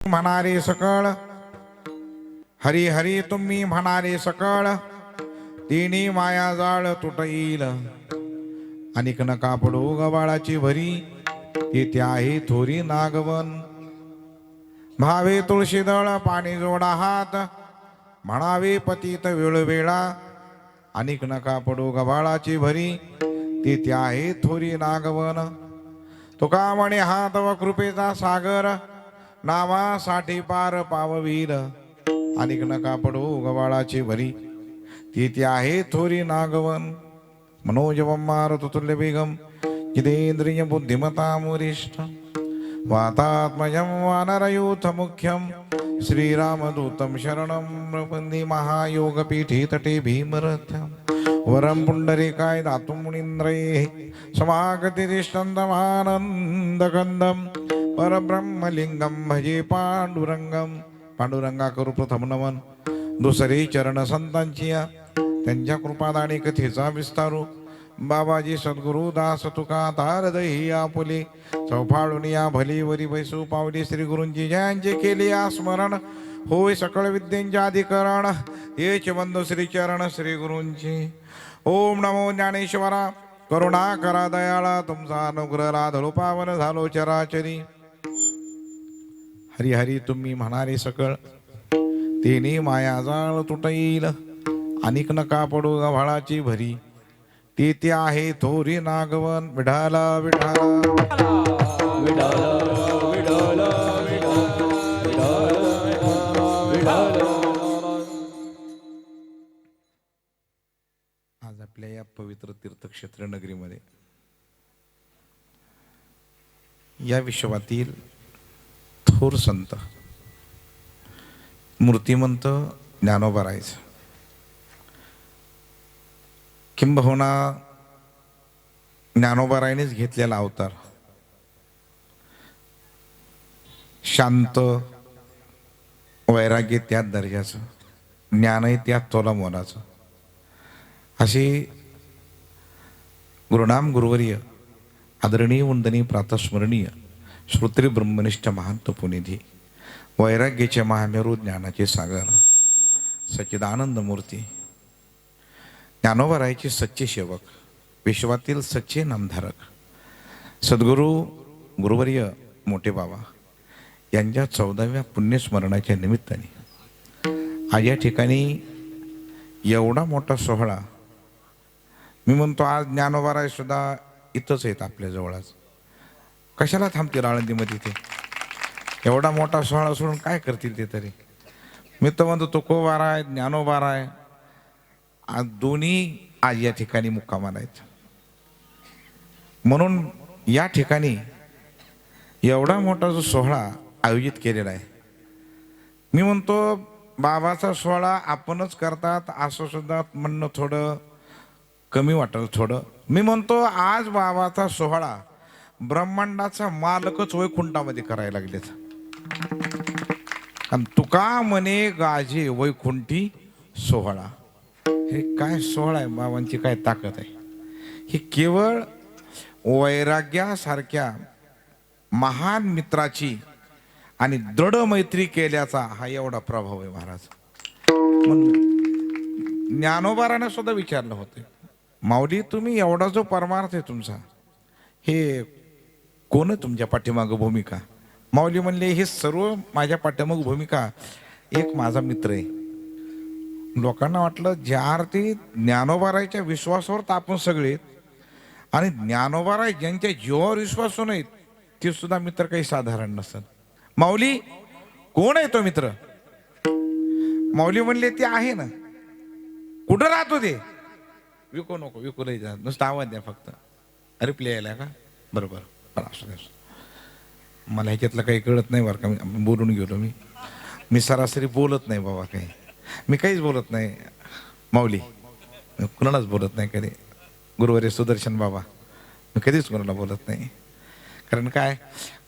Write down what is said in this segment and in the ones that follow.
म्हणारे सकळ हरी हरी तुम्ही म्हणारे सकळ तिन्ही माया जाळ तुटईल अनिक नका पडू गवाळाची भरी तेथे आहे थोरी नागवन भावे तुळशी दळ पाणी जोडा हात म्हणावे पतित वेळोवेळा अनिक नका पडू गव्हाळाची भरी तेथे आहे थोरी नागवन तुका म्हणे हात व कृपेचा सागर नावासाठी पार पाववीर अनिक नका पडू गव्हाळाची भरी तेथे आहे थोरी नागवन मनोज वम्मार तुतुल्य बेगम जितेंद्रिय बुद्धिमता मुरिष्ठ वातात्मजं वानरयूथ मुख्यं श्रीरामदूतं शरणं प्रपन्ने महायोगपीठे तटे भीमरथ्यं वरं पुण्डरीकाय दातुं मुनीन्द्रैः समागतिष्ठन्तमानन्दकन्दं परब्रह्मलिङ्गं भजे पांडुरंगं पांडुरंगा करू प्रथम नमन दुसरे चरण संतांची त्यांच्या कृपादाने कथेचा विस्तारू बाबाजी सद्गुरु दास तुका तारदही आपुले चौफाळून या भली वरी बैसू पावली श्री गुरूंची जयांचे केले या स्मरण होय सकळ विद्येंचे अधिकरण हेच बंधू श्री चरण श्री गुरूंची ओम नमो ज्ञानेश्वरा करुणा करा दयाळा तुमचा अनुग्रह लाधलो पावन झालो चराचरी हरी हरी तुम्ही म्हणारे सकळ तिने माया जाळ तुटईल अनिक नका पडू गव्हाळाची भरी तेथे आहे थोरी नागवन विढाला विढाला आज आपल्या या पवित्र तीर्थक्षेत्र नगरीमध्ये या विश्वातील थोर संत मूर्तिमंत ज्ञानोबारायचं किंबहुना ज्ञानोबारायनेच घेतलेला अवतार शांत वैराग्य त्यात दर्जाचं ज्ञानही त्यात तोला मोलाचं अशी गुरुनाम गुरुवर्य आदरणीय वंदनीय प्रातस्मरणीय श्रोत्री ब्रह्मनिष्ठ महांत पुनिधी वैराग्याचे महामेरू ज्ञानाचे सागर सच्चिदानंद मूर्ती ज्ञानोबारायचे सच्चे सेवक विश्वातील सच्चे नामधारक सद्गुरू गुरुवर्य मोठे बाबा यांच्या 14व्या पुण्यस्मरणाच्या निमित्ताने आज या ठिकाणी एवढा मोठा सोहळा मी म्हणतो आज ज्ञानोबाराय सुद्धा इथंच आहेत आपल्या जवळच कशाला थांबतील आळंदीमध्ये ते एवढा मोठा सोहळा सोडून काय करतील ते तरी मी तर म्हणतो तुकोबाराय ज्ञानोबाराय आज दोन्ही आज या ठिकाणी मुक्कामाला आहेत म्हणून या ठिकाणी एवढा मोठा जो सोहळा आयोजित केलेला आहे मी म्हणतो बाबाचा सोहळा आपणच करतात असं सुद्धा म्हणणं थोडं कमी वाटेल थोडं मी म्हणतो आज बाबाचा सोहळा ब्रह्मांडाचा मालकच वैकुंठामध्ये करायला लागलेत आणि तुका म्हणे गाजे वैकुंठी सोहळा हे काय सोहळा आहे बाबांची काय ताकद आहे ही केवळ वैराग्यासारख्या महान मित्राची आणि दृढ मैत्री केल्याचा हा एवढा प्रभाव आहे महाराज म्हणून ज्ञानोबाराने सुद्धा विचारलं होतं माऊली तुम्ही एवढा जो परमार्थ आहे तुमचा हे कोण आहे तुमच्या पाठीमागं भूमिका माऊली म्हणले हे सर्व माझ्या पाठीमागं भूमिका एक माझा मित्र आहे लोकांना वाटलं ज्या अर्थी ज्ञानोबारायच्या विश्वासावर तापून सगळे आणि ज्ञानोबाराय ज्यांच्या जीवावर विश्वासू नाहीत ते सुद्धा मित्र काही साधारण नसतात माऊली कोण आहे तो मित्र माऊली म्हणले ते आहे ना कुठं राहतो ते विकू नको विकू नाही जा नुसतं आवाज द्या फक्त रिप्लाय यायला का बरोबर असू दे मला ह्याच्यातलं काही कळत नाही बरं का मी बोलून गेलो मी सरासरी बोलत नाही बाबा काही मी काहीच बोलत नाही माऊली कुणालाच बोलत नाही कधी गुरुवारी सुदर्शन बाबा मी कधीच कोणाला बोलत नाही कारण काय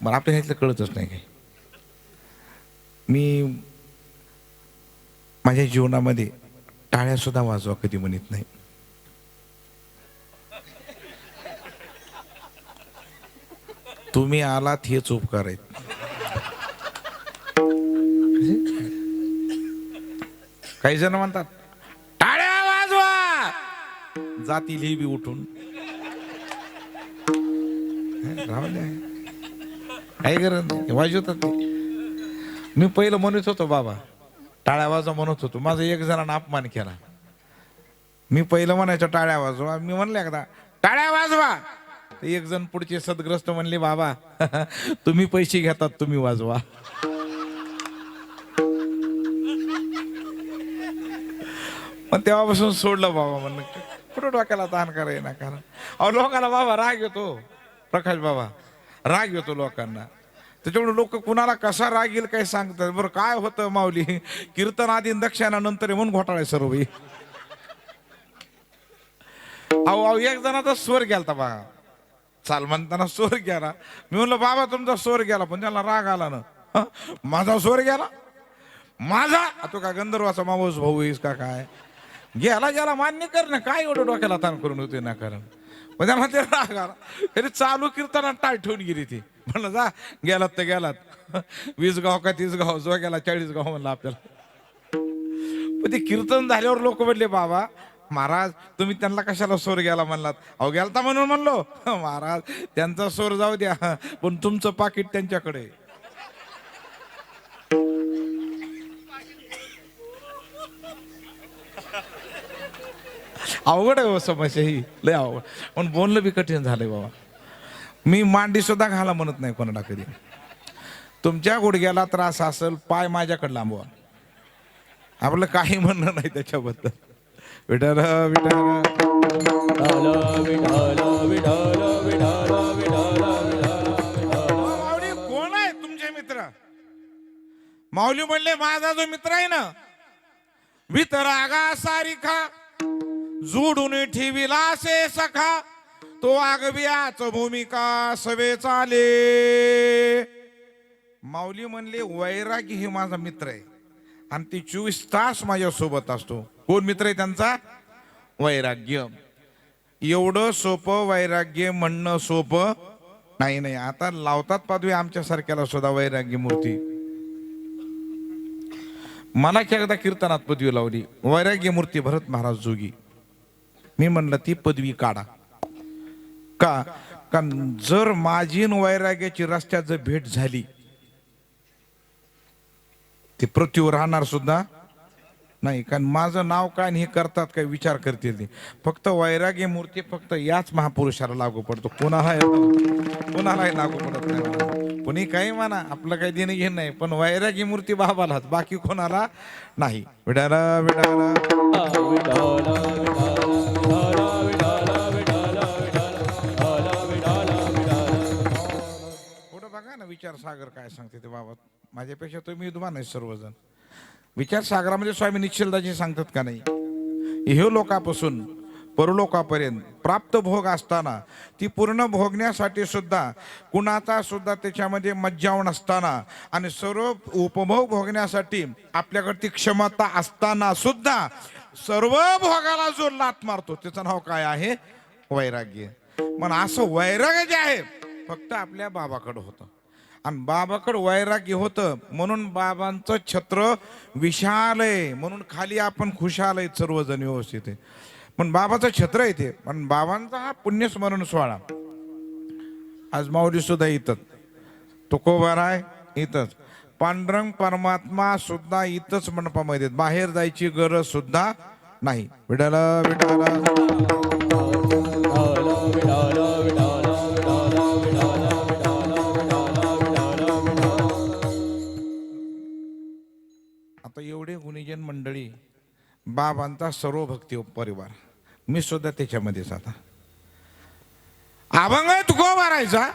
मला आपल्या ह्यातलं कळतच नाही काही मी माझ्या जीवनामध्ये टाळ्या सुद्धा वाजवा कधी म्हणत नाही तुम्ही आलात हेच उपकार आहेत काही जण म्हणतात टाळ्या वाजवा, जातील ही बी उठून. काय गरज नाही, वाजवतात ते. मी पहिलं म्हणत होतो बाबा टाळ्या वाजवा म्हणत होतो, माझा एक जणांना अपमान केला. मी पहिलं म्हणायचो टाळ्या वाजवा, मी म्हणले एकदा टाळ्या वाजवा, एक जण पुढचे सदग्रस्त म्हणले बाबा तुम्ही पैसे घेतात तुम्ही वाजवा. पण तेव्हापासून सोडलं बाबा, म्हणलं कुठं डोक्याला ताण कराय ना कारण. अहो लोकांना बाबा राग येतो, प्रकाश बाबा राग येतो लोकांना. त्याच्यामुळे लोक कुणाला कसा राग येईल काय सांगतात. बरं काय होतं माऊली, कीर्तन आधी दक्षिणा नंतर म्हणून घोटाळे सर्व. अहो एक जणाचा स्वर गेलता बघा, चाल म्हणताना स्वर गेला. मी म्हणलं बाबा तुमचा स्वर गेला, पण त्याला राग आला ना. माझा स्वर गेला, माझा तो का गंधर्वाचा मावस भाऊ आहेस का काय, गेला गेला मान्य कर ना, काय एवढं डोक्याला ताण करून होते ना कारण. पण त्याला ते राग आला, तरी चालू कीर्तनात टाळ ठेवून गेली ती. म्हणलं जा गेलात तर गेलात, 20 गाव का 30 गाव, जो गेला 40 गाव म्हणलं आपल्याला. पण ते कीर्तन झाल्यावर लोक म्हणले बाबा महाराज तुम्ही त्यांना कशाला स्वर गेला म्हणलात. अहो गेलता म्हणून म्हणलो. महाराज त्यांचा स्वर जाऊ द्या, पण तुमचं पाकिट त्यांच्याकडे. अवघड आहे समस्या ही, लय अवघड. पण बोलणं बी कठीण झालंय बाबा. मी मांडी सुद्धा घाला म्हणत नाही कोणाला कधी. तुमच्या गुडघ्याला त्रास असेल पाय माझ्याकडे लांबवा, आपलं काही म्हणणं नाही त्याच्याबद्दल. विठाल विठाल माऊली कोण आहे तुमचे मित्र. माऊली म्हणले माझा जो मित्र आहे ना, वितरागा सारिखा जोडून ठेविला से सखा, तो आगव्याच भूमिका सवे चाले. माऊली म्हणले वैरागी हे माझा मित्र आहे आणि ती 24 तास माझ्या सोबत असतो. कोण मित्र आहे त्यांचा, वैराग्य. एवढं सोपं वैराग्य म्हणणं सोपं नाही. नाही आता लावतात पदवी आमच्या सारख्याला सुद्धा वैराग्य मूर्ती. मला एकदा कीर्तनात पदवी लावली वैराग्य मूर्ती भरत महाराज जोगी. मी म्हणलं ती पदवी काढा का, कारण जर माझी वैराग्याची रस्त्यात जर भेट झाली ती पृथ्वीवर राहणार सुद्धा नाही. कारण माझं नाव काय हे करतात काय विचार करतील ते. फक्त वैराग्य मूर्ती फक्त याच महापुरुषाला लागू पडतो, कोणालाही लागू पडत नाही. कोणी काही म्हणा आपलं काही देणं घेणं नाही, पण वैराग्य मूर्ती बाबालाच, बाकी कोणाला नाही. विडाला विडाला पुढं बघा ना विचार सागर काय सांगते ते बाबा. माझ्यापेक्षा तुम्ही विद्वान आहे सर्वजण. विचार सागरामध्ये स्वामी निश्चलदाजी सांगतात का नाही, इहलोकापासून परलोकापर्यंत प्राप्त भोग असताना ती पूर्ण भोगण्यासाठी सुद्धा कुणाचा सुद्धा त्याच्यामध्ये मज्जाव नसताना आणि सर्व उपभोग भोगण्यासाठी आपल्याकडे ती क्षमता असताना सुद्धा सर्व भोगाला जो लात मारतो त्याचं नाव काय आहे, वैराग्य. पण असं वैराग्य जे आहे फक्त आपल्या बाबाकडे होतं आणि बाबाकडे वैराग्य होतं म्हणून बाबांचं छत्र विशाल आहे, म्हणून खाली आपण खुशाल आहे सर्वजण व्यवस्थित आहे. पण बाबाचं छत्र आहे ते. पण बाबांचा हा पुण्यस्मरण सोहळा आज माऊली सुद्धा इथंच, तुकोबारा आहे इथंच, पांडुरंग परमात्मा सुद्धा इथंच मंडपामध्ये, बाहेर जायची गरज सुद्धा नाही. विठाला विठाला आता एवढे गुणीजन मंडळी, बाबांचा सर्व भक्ती परिवार, मी सुद्धा त्याच्यामध्येच. आता अभंग तुको मारायचा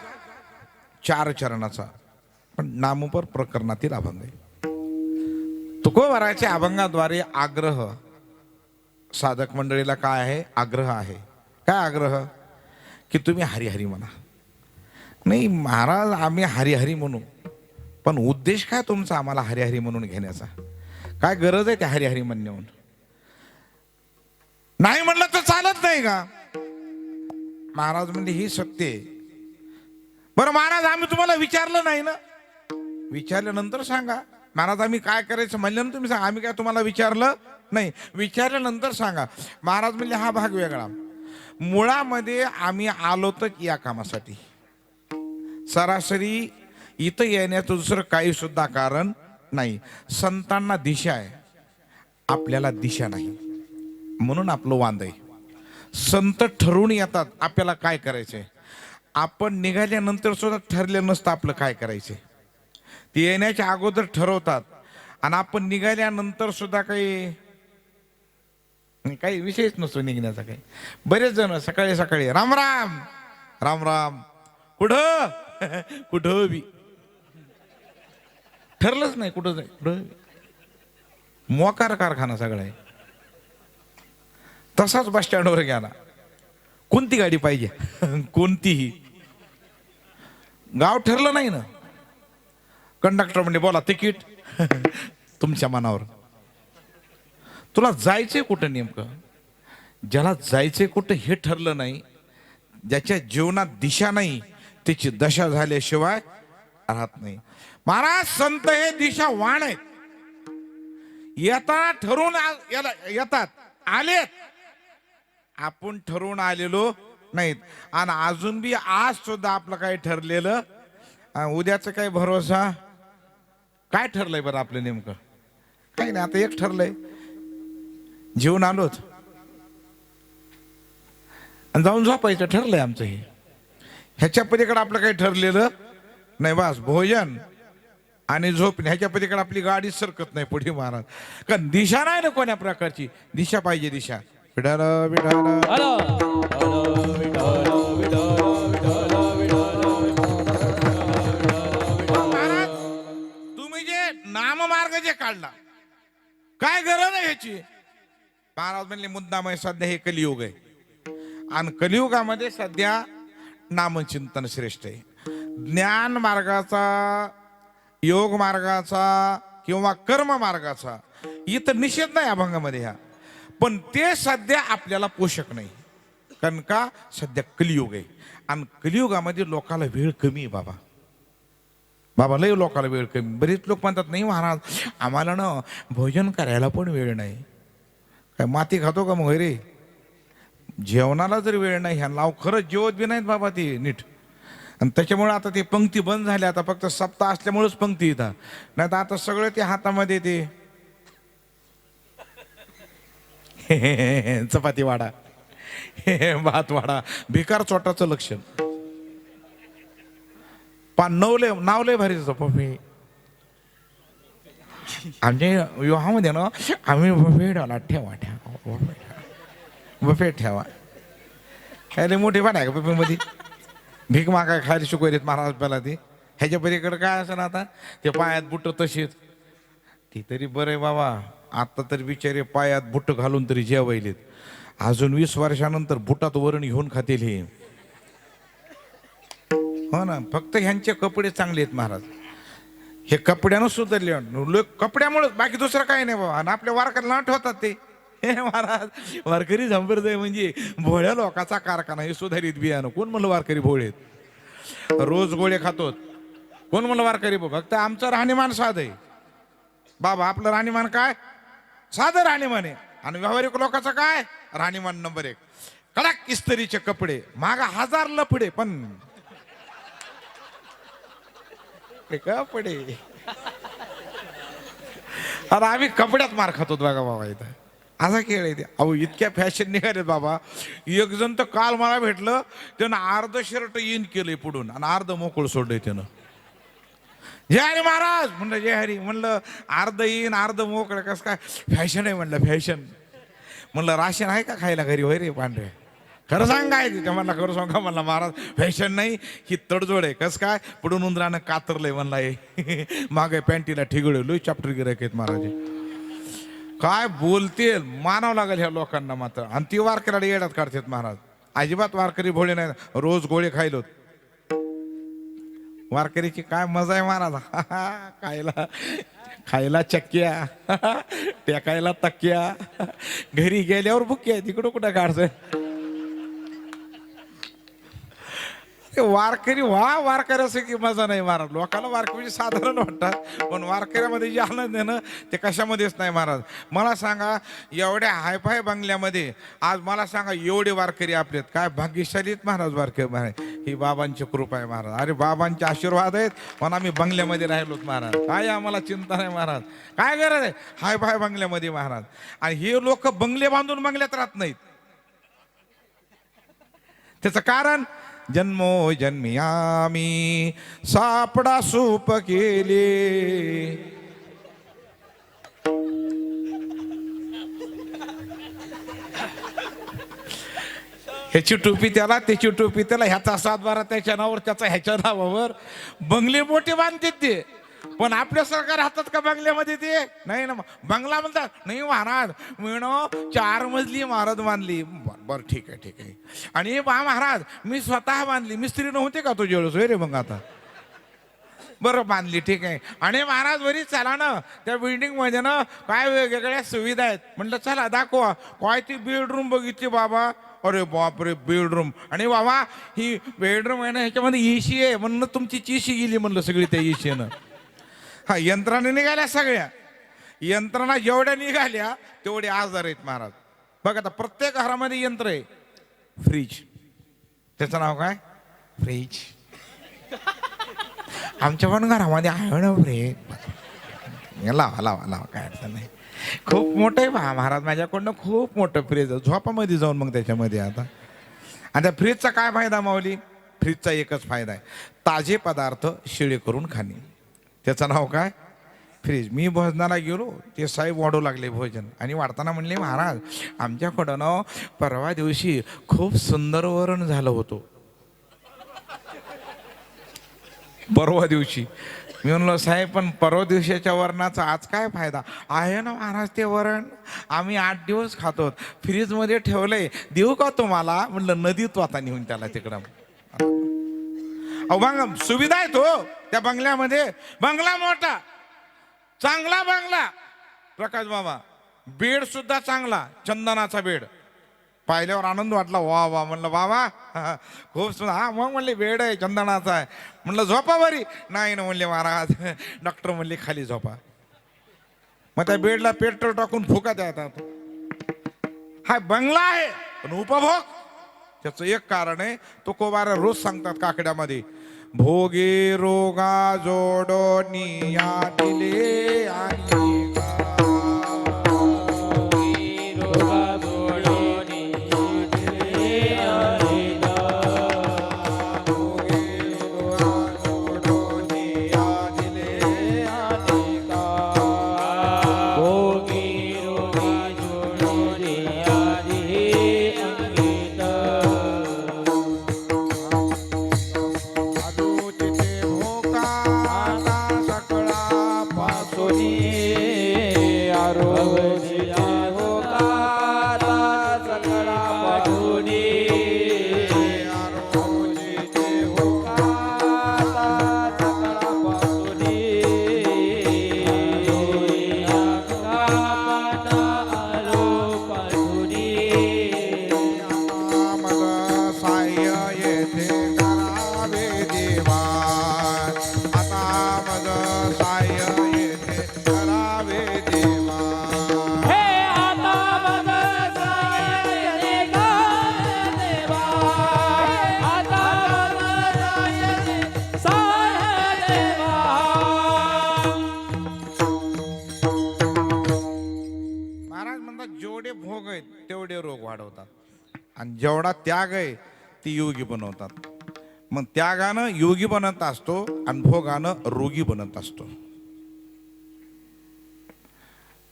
4 चरणाचा, पण नामपर प्रकरणातील अभंग आहे. तुको मारायच्या अभंगाद्वारे आग्रह साधक मंडळीला काय आहे, आग्रह आहे. काय आग्रह, की तुम्ही हरिहरी म्हणा. नाही महाराज आम्ही हरिहरी म्हणू, पण उद्देश काय तुमचा आम्हाला हरिहरी म्हणून घेण्याचा, काय गरज आहे त्या हरिहरी म्हणण्याहून. नाही म्हणलं तर चालत नाही का. महाराज म्हणजे ही सत्य आहे. बरं महाराज आम्ही तुम्हाला विचारलं नाही ना, विचारल्यानंतर सांगा. महाराज आम्ही काय करायचं म्हणलं ना तुम्ही सांगा. आम्ही काय तुम्हाला विचारलं नाही, विचारल्यानंतर सांगा. महाराज म्हणले हा भाग वेगळा. मुळामध्ये आम्ही आलो तर या कामासाठी, सरासरी इथं येण्याचं दुसरं काही सुद्धा कारण नाही. संतांना दिशा आहे, आपल्याला दिशा नाही, म्हणून आपलं वांद आहे. संत ठरवून येतात आपल्याला काय करायचंय, आपण निघाल्यानंतर सुद्धा ठरलेलं नसतं आपलं काय करायचंय. ते येण्याच्या अगोदर ठरवतात आणि आपण निघाल्यानंतर सुद्धा काही विषयच नसतो निघण्याचा. काही बरेच जण सकाळी सकाळी राम राम राम राम, कुठं कुठं बी ठरलंच नाही कुठं जाय, कुठं मोकार कारखाना सगळा आहे. तसाच बस स्टँडवर गेला, कोणती गाडी पाहिजे कोणतीही, गाव ठरलं नाही ना. कंडक्टर म्हणजे बोला तिकीट तुमच्या मनावर. तुला जायचंय कुठं नेमकं, ज्याला जायचंय कुठं हे ठरलं नाही, ज्याच्या जीवनात दिशा नाही त्याची दशा झाल्याशिवाय राहत नाही. महाराज संत हे दिशा वाण आहेत. येताना ठरवून येतात, आलेत, आपण ठरवून आलेलो नाहीत. आणि अजून बी आज सुद्धा आपलं काही ठरलेलं, उद्याचं काही भरोसा. काय ठरलंय बरं आपलं नेमकं, काही नाही. आता एक ठरलंय, जेवून आलोच आणि जाऊन झोपायचं ठरलंय आमचं. हे ह्याच्या पलीकडे आपलं काही ठरलेलं नाही. बस भोजन आणि झोप, ह्याच्या पलीकडे आपली गाडी सरकत नाही पुढे महाराज. कारण दिशा नाही ना कोण्या प्रकारची. दिशा पाहिजे, दिशा. विठाल विठाल नाममार्ग जे काढला, काय गरज आहे ह्याची. महाराज म्हणले मुद्दाम आहे, सध्या हे कलियुग आहे आणि कलियुगामध्ये सध्या नामचिंतन श्रेष्ठ आहे. ज्ञान मार्गाचा, योग मार्गाचा किंवा कर्म मार्गाचा इथं निषेध नाही अभंगामध्ये ह्या, पण ते सध्या आपल्याला पोषक नाही. कारण का सध्या कलियुग आहे आणि कलियुगामध्ये लोकाला वेळ कमी आहे. बाबा लय लोकाला वेळ कमी. बरेच लोक म्हणतात नाही महाराज आम्हाला ना भोजन करायला पण वेळ नाही. काय माती खातो का मग रे, जेवणाला जर वेळ नाही. ह्या नाव खरंच जेवत बी नाहीत बाबा ते नीट. आणि त्याच्यामुळे आता ते पंक्ती बंद झाल्या. आता फक्त सप्ताह असल्यामुळेच पंक्ती येतात, नाही तर आता सगळं ते हातामध्ये ते चपाती वाडा भात वाडा, भिकार चोटाचं लक्षण. नाव लय भारी बफे. आमच्या विवाहामध्ये ना आम्ही बफे ठेवला, बफे ठेवा. काय लय मोठी वाट आहे का बफे मध्ये. भीक मागाय खायला शिकवलेत महाराज पहिला ते. ह्याच्या पलीकडे काय असं ना, आता ते पायात बुट तशीच. ती तरी बरं आहे बाबा, आता तरी बिचारे पायात बुट घालून तरी जेवायलेत. अजून 20 वर्षानंतर बुटात वरण घेऊन खातील हे. हो ना, फक्त ह्यांचे कपडे चांगले आहेत महाराज. हे कपड्यानं सुधारले, कपड्यामुळे बाकी दुसरं काही नाही बाबा. आणि आपल्या वारकऱ्याला ठेवतात ते. हे महाराज वारकरी संप्रदाय म्हणजे भोळ्या लोकांचा कारखाना. हे सुधारित बियाणं. कोण म्हणलं वारकरी भोळेत, रोज गोळे खातोत. कोण म्हणलं वारकरी भो. फक्त आमचं राहणीमान साधं आहे बाबा. आपलं राहणीमान काय, साधं राहणीमान आहे. आणि व्यावहारिक लोकांचं काय राहणीमान नंबर 1, कडक इस्त्रीचे कपडे, मागा 1000 लफडे, पण कपडे. अरे आम्ही कपड्यात मार खातो बघा बाबा. इथं असा खेळ आहे. अहो इतक्या फॅशन निघाले बाबा. एक जण तर काल मला भेटलं, त्यानं अर्ध शर्ट इन केलंय पुढून आणि अर्ध मोकळ सोडलंय त्यानं. जय हरी महाराज म्हणलं, जय हरी. म्हणलं अर्ध इन अर्ध मोकळ कसं काय फॅशन आहे म्हणलं. फॅशन म्हणलं राशन आहे का खायला घरी, होय रे पांढरे. खरं सांग काय ते म्हणला. खरं सांगा म्हणला महाराज, फॅशन नाही ही तडजोड आहे. कसं काय पुढून उंदरानं कातरलंय म्हणला. हे मागे पॅन्टीला ठिगळे लोय चॅप्टर गिरायक आहेत महाराज. काय बोलतील मानावं लागेल ह्या लोकांना मात्र. आणि ती वारकऱ्याला येड्यात काढतात महाराज. अजिबात वारकरी भोळे नाही, रोज गोळे खायलोत. वारकरीची काय मजा आहे महाराज. खायला चक्क्या, टेकायला तक्क्या, घरी गेल्यावर बुक्या. तिकडं कुठं काढतोय. ते वारकरी वारकरी असं की मजा नाही महाराज. लोकांना वारकरी साधारण वाटतात, पण वारकऱ्यामध्ये जे आनंद आहे ना ते कशामध्येच नाही महाराज. मला सांगा एवढ्या हायफाय बंगल्यामध्ये आज मला सांगा एवढे वारकरी आपलेत, काय भाग्यशालीत महाराज वारकरी महाराज. ही बाबांची कृपा आहे महाराज. अरे बाबांचे आशीर्वाद आहेत पण आम्ही बंगल्यामध्ये राहिलोत महाराज. काय आम्हाला चिंता नाही महाराज. काय गरज आहे हायफाय बंगल्यामध्ये महाराज. आणि हे लोक बंगले बांधून बंगल्यात राहत नाहीत. त्याचं कारण जन्मोजन्मी आम्ही सापडा सूप केले. ह्याची टोपी त्याला, त्याची टोपी त्याला, ह्याचा 7-12 त्याच्या नावावर, त्याचा ह्याच्या नावावर. बंगले मोठे बांधतात ते, पण आपल्या सरकार राहतात का बंगल्यामध्ये? ते नाही ना. बंगला म्हणतात नाही महाराज मी 4 मजली इमारत बांधली. बर ठीक आहे ठीक आहे. आणि बा महाराज मी स्वतः बांधली. मिस्त्री नव्हते का तुझ्या वेळेस? रे मग आता बरं बांधली ठीक आहे. आणि महाराज वरी चला ना त्या बिल्डिंग मध्ये ना काय वेगवेगळ्या सुविधा आहेत. म्हटलं चला दाखवा. काय ती बेडरूम बघितली बाबा. अरे बापरे बेडरूम. आणि बाबा ही बेडरूम आहे ना ह्याच्यामध्ये एसी आहे. म्हणून तुमची चिशी गेली म्हणलं सगळी त्या एसीनं. हा यंत्रणा निघाल्या सगळ्या. यंत्रणा जेवढ्या निघाल्या तेवढे आजार आहेत महाराज. बघा आता प्रत्येक घरामध्ये यंत्र आहे. फ्रीज, त्याचं नाव काय? फ्रीज. आमच्या पण घरामध्ये आहे ना फ्रीज. लावा लावा लावा काय अडचण नाही. खूप मोठं आहे बा महाराज माझ्याकडनं. खूप मोठं फ्रीज. झोपामध्ये जाऊन मग त्याच्यामध्ये आता. आणि त्या फ्रीजचा काय फायदा माऊली? फ्रीजचा एकच फायदा आहे, ताजे पदार्थ शिळे करून खाणे. त्याचं नाव काय? फ्रीज. मी भोजनाला गेलो ते साहेब वाढू लागले भोजन. आणि वाढताना म्हणले महाराज आमच्याकडं ना परवा दिवशी खूप सुंदर वरण झालं होतं. परवा दिवशी. मी म्हणलो साहेब पण परवा दिवशीच्या वरणाचा आज काय फायदा आहे? ना महाराज ते वरण आम्ही 8 दिवस खातो, फ्रीजमध्ये ठेवलंय, देऊ का तुम्हाला? म्हणलं नदीत वाता नेऊन त्याला तिकडं. अहो सुविधा आहे तो त्या बंगल्यामध्ये. बंगला मोठा चांगला बंगला प्रकाश बाबा. बेड सुद्धा चांगला चंदनाचा बेड. पाहिल्यावर आनंद वाटला. वा वा म्हणलं बाबा खूप सुंदर. हा मग म्हणले बेड आहे चंदनाचा आहे. म्हणलं झोपा बरी. नाही ना म्हणले महाराज. डॉक्टर म्हणले खाली झोपा. मग त्या बेडला पेट्रोल टाकून फुकत येतात. हा बंगला आहे पण उपभोग त्याचं एक कारण आहे. तो कोबारा रोज सांगतात काकड्यामध्ये, भोगे रोगा जोडोनिया दिले आणि जेवढे भोग आहेत तेवढे रोग वाढवतात. आणि जेवढा त्याग आहे ती योगी बनवतात. मग त्यागानं योगी बनत असतो आणि भोगानं रोगी बनत असतो.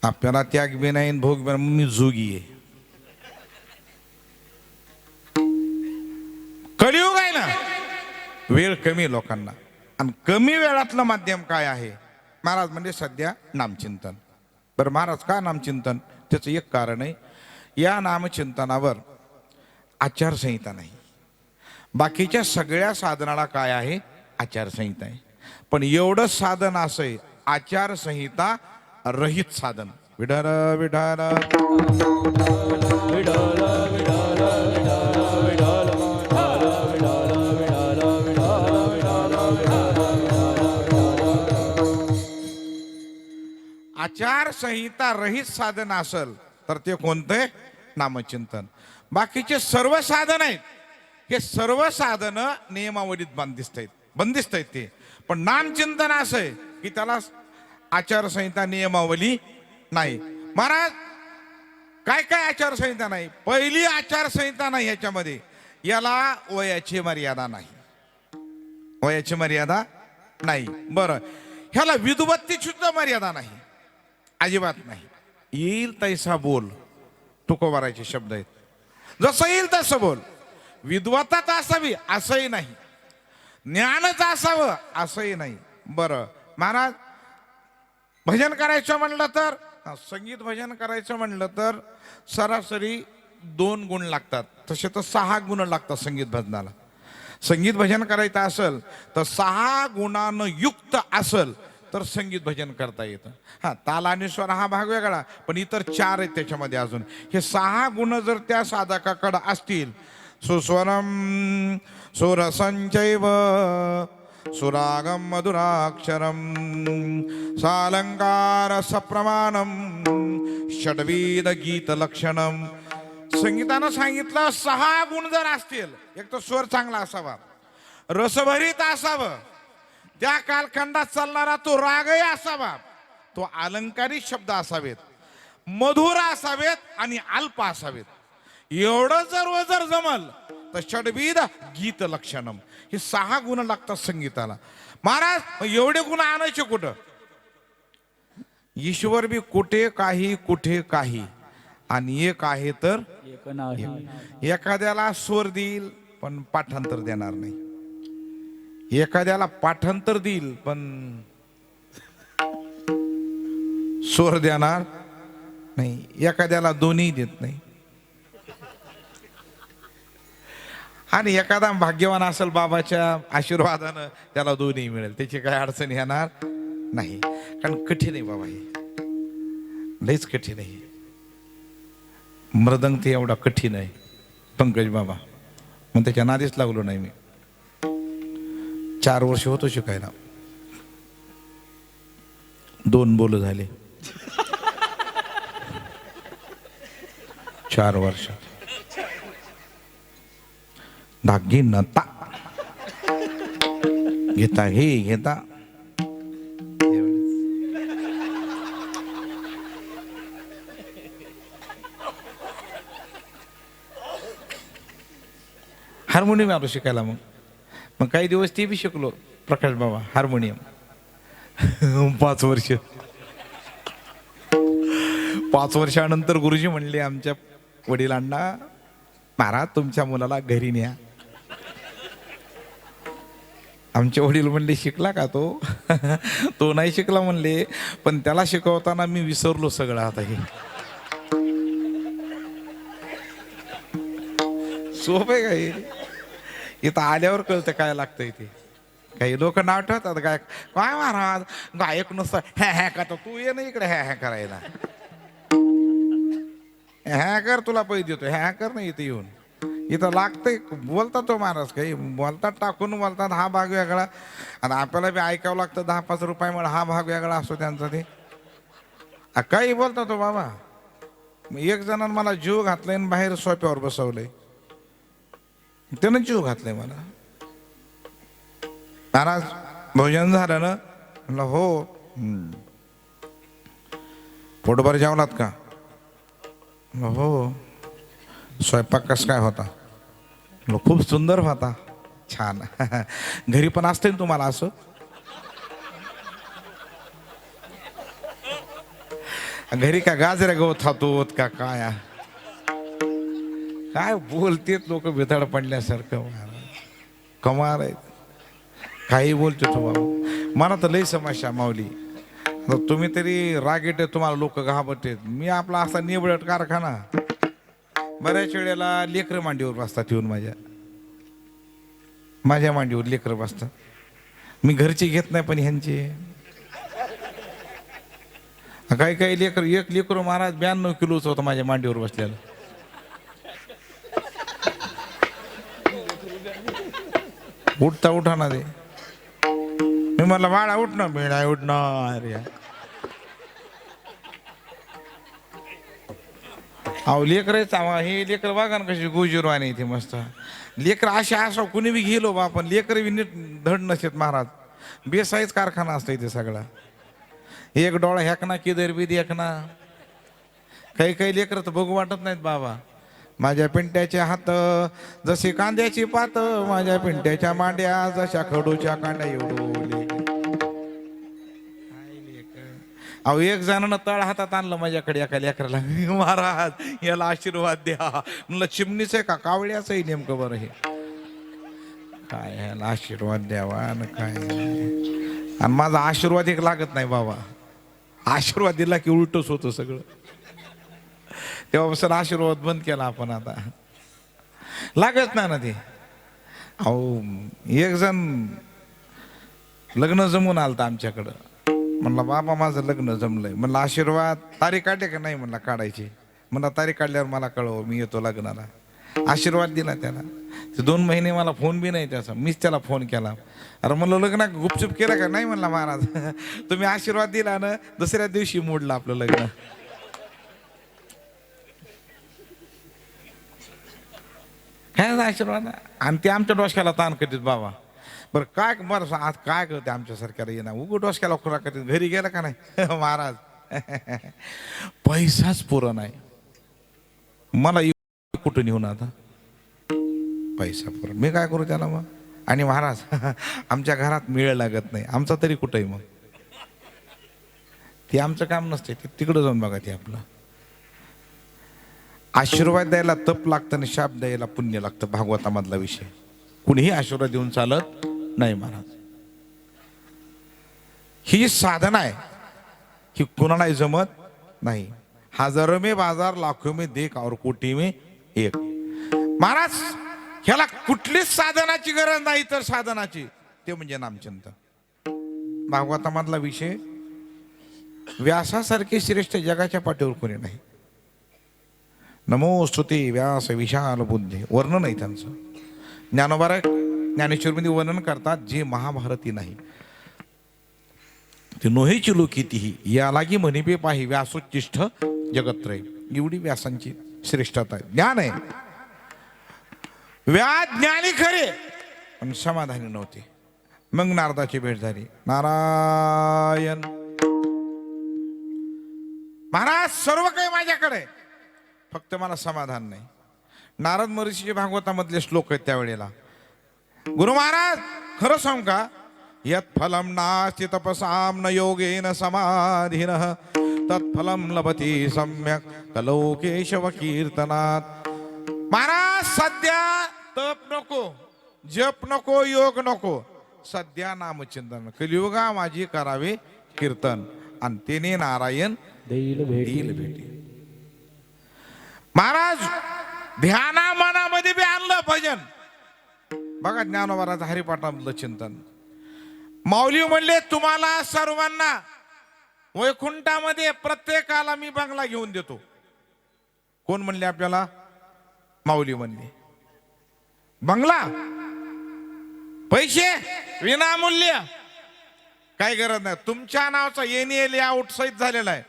आपल्याला त्याग बी नाही भोग बी नाही. मी जोगी आहे. कलियुग आहे ना. वेळ कमी लोकांना. आणि कमी वेळातलं माध्यम काय आहे महाराज? म्हणजे सध्या नामचिंतन. बरं महाराज का नामचिंतन? त्याचं एक कारण आहे, या नामचिंतनावर आचारसंहिता नाही. बाकीच्या सगळ्या साधनाला काय आहे? आचारसंहिता आहे. पण एवढं साधन असं आहे आचारसंहिता रहित साधन. विठ्ठल विठ्ठल आचारसंहिता रहित साधन असेल तर ते कोणते? नामचिंतन. बाकीचे सर्व साधन आहेत, हे सर्व साधन नियमावलीत बंदिस्त आहेत ते. पण नामचिंतन असं आहे की त्याला आचारसंहिता नियमावली नाही. महाराज काय काय आचारसंहिता नाही? पहिली आचारसंहिता नाही ह्याच्यामध्ये, याला वयाची मर्यादा नाही. वयाची मर्यादा नाही. बरं, ह्याला विधुबत्ती सुद्धा मर्यादा नाही, अजिबात नाही. येईल तैसा बोल, तुकोबाराचे शब्द आहेत. जसं येईल तसं बोल. विद्वत्ताच असावी असंही नाही, ज्ञानच असावं असंही नाही. बरं महाराज, भजन करायचं म्हणलं तर, संगीत भजन करायचं म्हणलं तर सरासरी 2 गुण लागतात. तसे तर 6 गुण लागतात संगीत भजनाला. संगीत भजन करायचं असेल तर 6 गुणानं युक्त असेल तर संगीत भजन करता येतं. हा, ताल आणि स्वर हा भाग वेगळा, पण इतर 4 आहेत त्याच्यामध्ये अजून. हे 6 गुण जर त्या साधकाकडे असतील, सुस्वरम सुरसंचैव सुरागम मधुराक्षरम सालंकार सप्रमाणम षड्विध गीत लक्षणम. संगीतानं सांगितलं 6 गुण जर असतील, एक तर स्वर चांगला असावा, रसभरीत असावं, त्या कालखंडात चालणारा तो रागही असावा, तो अलंकारिक शब्द असावेत, मधुर असावेत आणि अल्प असावेत. एवढं जर जमल तर षड्विध गीत लक्षणम, हे 6 गुण लागतात संगीताला. महाराज एवढे गुण आणायचे कुठं? ईश्वर बी कुठे काही आणि एक आहे तर एक नाही. एखाद्याला स्वर देईल पण पाठांतर देणार नाही, एखाद्याला पाठांतर देईल पण स्वर देणार नाही, एखाद्याला दोन्ही देत नाही. आणि एखादा भाग्यवान असेल बाबाच्या आशीर्वादानं त्याला दोन्ही मिळेल, त्याची काही अडचण येणार नाही. कारण कठीण आहे बाबा, हे लईच कठीण आहे. मृदंग ते एवढा कठीण आहे पंकज बाबा, मग त्याच्या नादीच लागलो नाही मी. 4 वर्ष होतो शिकायला, 2 बोल झाले 4 वर्षात. धागी नता घेता हे घेता. हार्मोनियम आलो शिकायला. मग काही दिवस ते बी शिकलो प्रकाश बाबा, हार्मोनियम. 5 वर्ष. 5 वर्षानंतर गुरुजी म्हणले आमच्या वडिलांना, महाराज तुमच्या मुलाला घरी न्या. आमचे वडील म्हणले शिकला का तो? तो नाही शिकला म्हणले, पण त्याला शिकवताना मी विसरलो सगळं. आता हे सोप आहे काय? इथं आल्यावर कळतं काय लागतंय ते. काही लोक नाव ठेवतात गायक, काय महाराज गायक नुसतं हॅ हॅ का, तू ये ना इकडे हॅ हॅ करायला. हॅ कर, तुला पैसे देतो, हॅ कर नाही इथे येऊन. इथं लागतंय बोलता तो महाराज, काही बोलतात टाकून बोलतात. हा भाग वेगळा आणि आपल्याला बी ऐकावं लागतं 10-5 रुपयामुळे. हा भाग वेगळा असतो त्यांचा. ते काही बोलता तो बाबा. एक जणांना मला जीव घातलाय आणि बाहेर सोप्यावर बसवलंय, त्यानं जीव घातलाय मला. महाराज भोजन झालं ना? म्हणलं हो. पोटभर जेवलात का? हो. स्वयंपाक कसं काय होता? खूप सुंदर होता. छान. घरी पण असते ना तुम्हाला असं? घरी का गाजऱ्या गवत खातोत का काय? काय बोलतेत लोक बेताड पडल्यासारखं. कमाल आहे. काही बोलतो तो बाबा. मला तर लई समस्या माऊली. तुम्ही तरी रागेट, तुम्हाला लोक घाबरतेत. मी आपला असा निवडट कारखाना. बऱ्याच वेळेला लेकरं मांडीवर बसतात येऊन, माझ्या मांडीवर लेकरं बसतात. मी घरची घेत नाही पण ह्यांची. काही लेकर, एक लेकरू महाराज 92 किलोच होतं माझ्या मांडीवर बसलेलं. उठता उठा ना ते. मी म्हणलं बाळा उठ ना. मी नाही उठणार. अहो लेकरायचा हे लेकर बघा ना कशी गोजीरवाणी इथे मस्त लेकर अशा असा कुणी बी गेलो बा पण लेकर बी नीट धड नसेत महाराज बेसाईच कारखाना असतो इथे सगळा एक डोळा ह्याकना किदर बी देखना काही काही लेकर तर बघू वाटत नाहीत बाबा माझ्या पिंट्याचे हात जसे कांद्याची पात माझ्या पिंट्याच्या मांड्या जशा खडूच्या कांड्या एवढू अहो एक जणांना तळ हातात आणलं माझ्याकडे एका लेकराला महाराज याला आशीर्वाद द्या म्हणलं चिमणीच आहे का कावळ्याच आहे नेमकं बरं हे काय ह्याला आशीर्वाद द्यावा आणि काय आणि माझा आशीर्वाद एक लागत नाही बाबा आशीर्वाद दिला की उलटच होतं सगळं तेव्हापासून आशीर्वाद बंद केला आपण आता लागत नाही ना ते अहो एक जण लग्न जमून आलतं आमच्याकडं म्हणलं बाबा माझं लग्न जमलंय म्हणलं आशीर्वाद तारीख काढे का नाही म्हणला काढायची म्हणला तारीख काढल्यावर मला कळव मी येतो लग्नाला आशीर्वाद दिला त्याला 2 महिने मला फोन बी नाही त्याचा मीच त्याला फोन केला अरे म्हणलं लग्न गुपचूप केलं का नाही म्हणला महाराज तुम्ही आशीर्वाद दिला ना दुसऱ्या दिवशी मोडलं आपलं लग्न काय आशीर्वाद आणि ते आमच्या डोसक्याला ताण करतात बाबा बरं काय बरं आज काय करते आमच्यासारख्याला ये ना उघड डोसक्याला खुरा करते घरी गेला का नाही महाराज पैसाच पुरा नाही मला कुठं नेऊन आता पैसा पुरा मी काय करू त्याला मग आणि महाराज आमच्या घरात मिळ लागत नाही आमचा तरी कुठंही मग ते आमचं काम नसते ते तिकडं जाऊन बघा ते आपलं आशीर्वाद द्यायला तप लागतं आणि शाप द्यायला पुण्य लागतं भागवतामधला विषय कुणीही आशीर्वाद देऊन चालत नाही महाराज ही जी साधना आहे ही कुणालाही जमत नाही हजारों में बाजार लाखों में देख और कोटी में एक महाराज ह्याला कुठलीच साधनाची गरज नाही तर साधनाची ते म्हणजे नामचिंतन भागवतामधला विषय व्यासासारखे श्रेष्ठ जगाच्या पाठीवर कोणी नाही नमो स्तुती व्यास विशाल बुद्धी वर्णन नाही त्यांचं ज्ञानोबा ज्ञानेश्वरमध्ये वर्णन करतात जे महाभारती नाही ते नोहेची लोकीतीही या लागी म्हणिबे पाही व्यासोच्चिष्ठ जगत्रय एवढी व्यासांची श्रेष्ठता आहे ज्ञान आहे व्यास ज्ञानी खरे पण समाधानी नव्हते मग नारदाची भेट झाली नारायण महाराज सर्व काही माझ्याकडे फक्त मला समाधान नाही नारद महर्षीचे भागवतामधले श्लोक आहेत त्यावेळेला गुरु महाराज खरं सांग का यत् फलम नास्ति तपसाम न योगेन समाधिन तत्फलम लभते सम्यक कलो केशव कीर्तनात महाराज सध्या तप नको जप नको योग नको सध्या नामचिंतन कलियुगा माझी करावे कीर्तन आणि तेने नारायण देईल भेटी महाराज ध्याना मनामध्ये बी आणलं भजन बघा ज्ञानोबाराचं हरिपाठामधलं चिंतन माऊली म्हणले तुम्हाला सर्वांना वैकुंठामध्ये प्रत्येकाला मी बंगला घेऊन देतो कोण म्हणले आपल्याला माऊली म्हणले बंगला पैसे विनामूल्य काही गरज नाही तुमच्या नावाचा एनएल आउट सहित झालेला आहे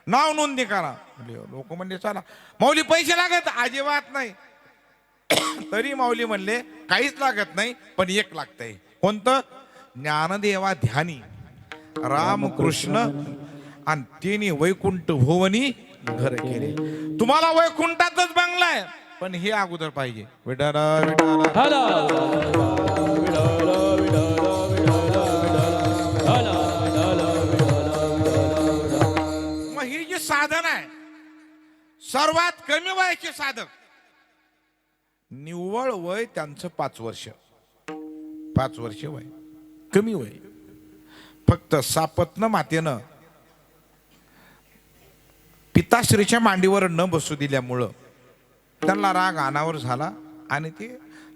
नाव नोंदणी करा लोक म्हणले चला माऊली पैसे लागत अजिबात नाही तरी माऊली म्हणले काहीच लागत नाही पण एक लागतंय कोणतं ज्ञानदेवा ध्यानी रामकृष्ण आणि तिने वैकुंठ भुवनी घर केले तुम्हाला वैकुंठातच बंगला आहे पण हे अगोदर पाहिजे विठ्ठल मग ही जी साधन आहे सर्वात कमी वयाचे साधक निव्वळ वय त्यांचं 5 वर्ष 5 वर्ष वय कमी वय फक्त सापत्न मातेनं पिताश्रीच्या मांडीवर न बसू दिल्यामुळं त्यांना राग अनावर झाला आणि ते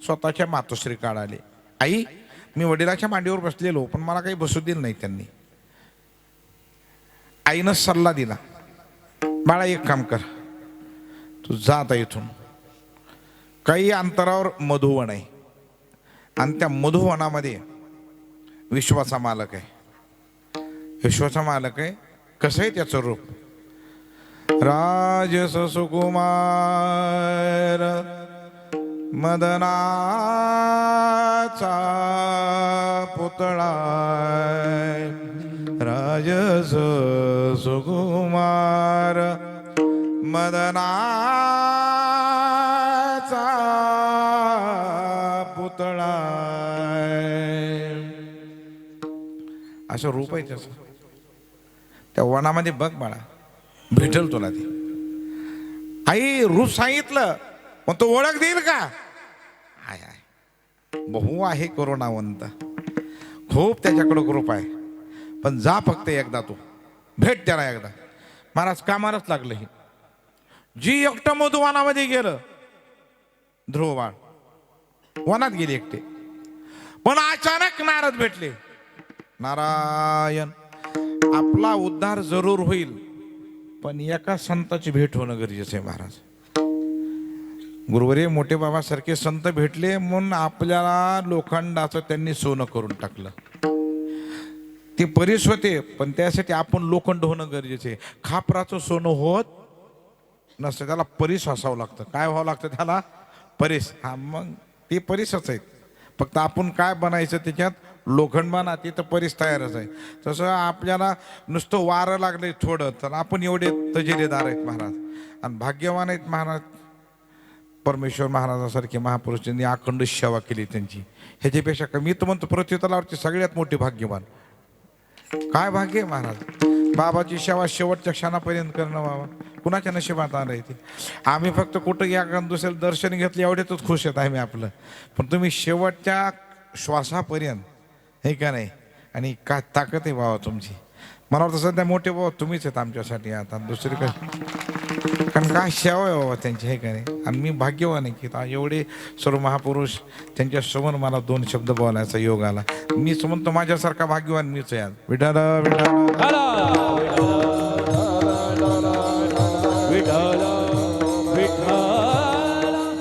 स्वतःच्या मातोश्री काढाले आई मी वडिलाच्या मांडीवर बसलेलो पण मला काही बसू दिलं नाही त्यांनी आईनं सल्ला दिला बाळा एक काम कर तू जा आता इथून काही अंतरावर मधुवन आहे आणि त्या मधुवनामध्ये विश्वाचा मालक आहे कसं आहे त्याचं रूप राजस सुकुमार मदनाचा पुतळा राजस सुकुमार मदनाचा पुतळा असं रूप आहे त्याचं. त्या वनामध्ये बघ बाळा, भेटल तुला ती आई. रूप सांगितलं पण तो ओळख देईल का? आय आय बहु आहे करुणावंत, खूप त्याच्याकडं कृप आहे. पण जा फक्त एकदा तू भेट त्याला एकदा. महाराज कामालाच लागलं हे. जी एकटं मधुवनामध्ये गेलं, ध्रुव बाळ वनात गेली एकटे, पण अचानक नारद भेटले. नारायण, आपला उद्धार जरूर होईल पण एका संताची भेट होणं गरजेचं आहे महाराज. गुरुवरे मोठे बाबा सारखे संत भेटले म्हणून आपल्याला लोखंडाचं त्यांनी सोनं करून टाकलं. ते परीस होते पण त्यासाठी आपण लोखंड होणं गरजेचं आहे. खापराचं सोनं होत नसतं, त्याला परीस असावं लागतं. काय व्हावं लागतं त्याला? परीस. हा मग ते परीसच आहेत. फक्त आपण काय बनायचं त्याच्यात? लोखंड बना, ते तर परीस तयारच आहे. तसं आपल्याला नुसतं वारं लागलंय थोडं तर आपण एवढे तजेलेदार आहेत महाराज, आणि भाग्यवान आहेत महाराज. परमेश्वर महाराजासारखे महापुरुष त्यांनी अखंड सेवा केली त्यांची. ह्याच्यापेक्षा कमी तर म्हणतो पृथ्वी तलावरची सगळ्यात मोठी भाग्यवान. काय भाग्य आहे महाराज. बाबाची सेवा शेवटच्या क्षणापर्यंत करणं बाबा कुणाच्या नशिबात आलंय ते. आम्ही फक्त कुठं या दुसऱ्याला दर्शन घेतलं एवढ्यातच खुश आहेत आम्ही आपलं. पण तुम्ही शेवटच्या श्वासापर्यंत, हे का नाही? आणि काय ताकद आहे बाबा तुमची. मला वाटतं सध्या मोठे बाबा तुम्हीच आहेत आमच्यासाठी आता, दुसरी काय. कारण काय सेवा आहे बाबा त्यांची, हे का नाही? आणि मी भाग्यवान आहे की एवढे सर्व महापुरुष त्यांच्या समोर मला दोन शब्द बोलायचा योग आला. मीच म्हणतो माझ्यासारखा भाग्यवान मीच आहे. विठाल विठाल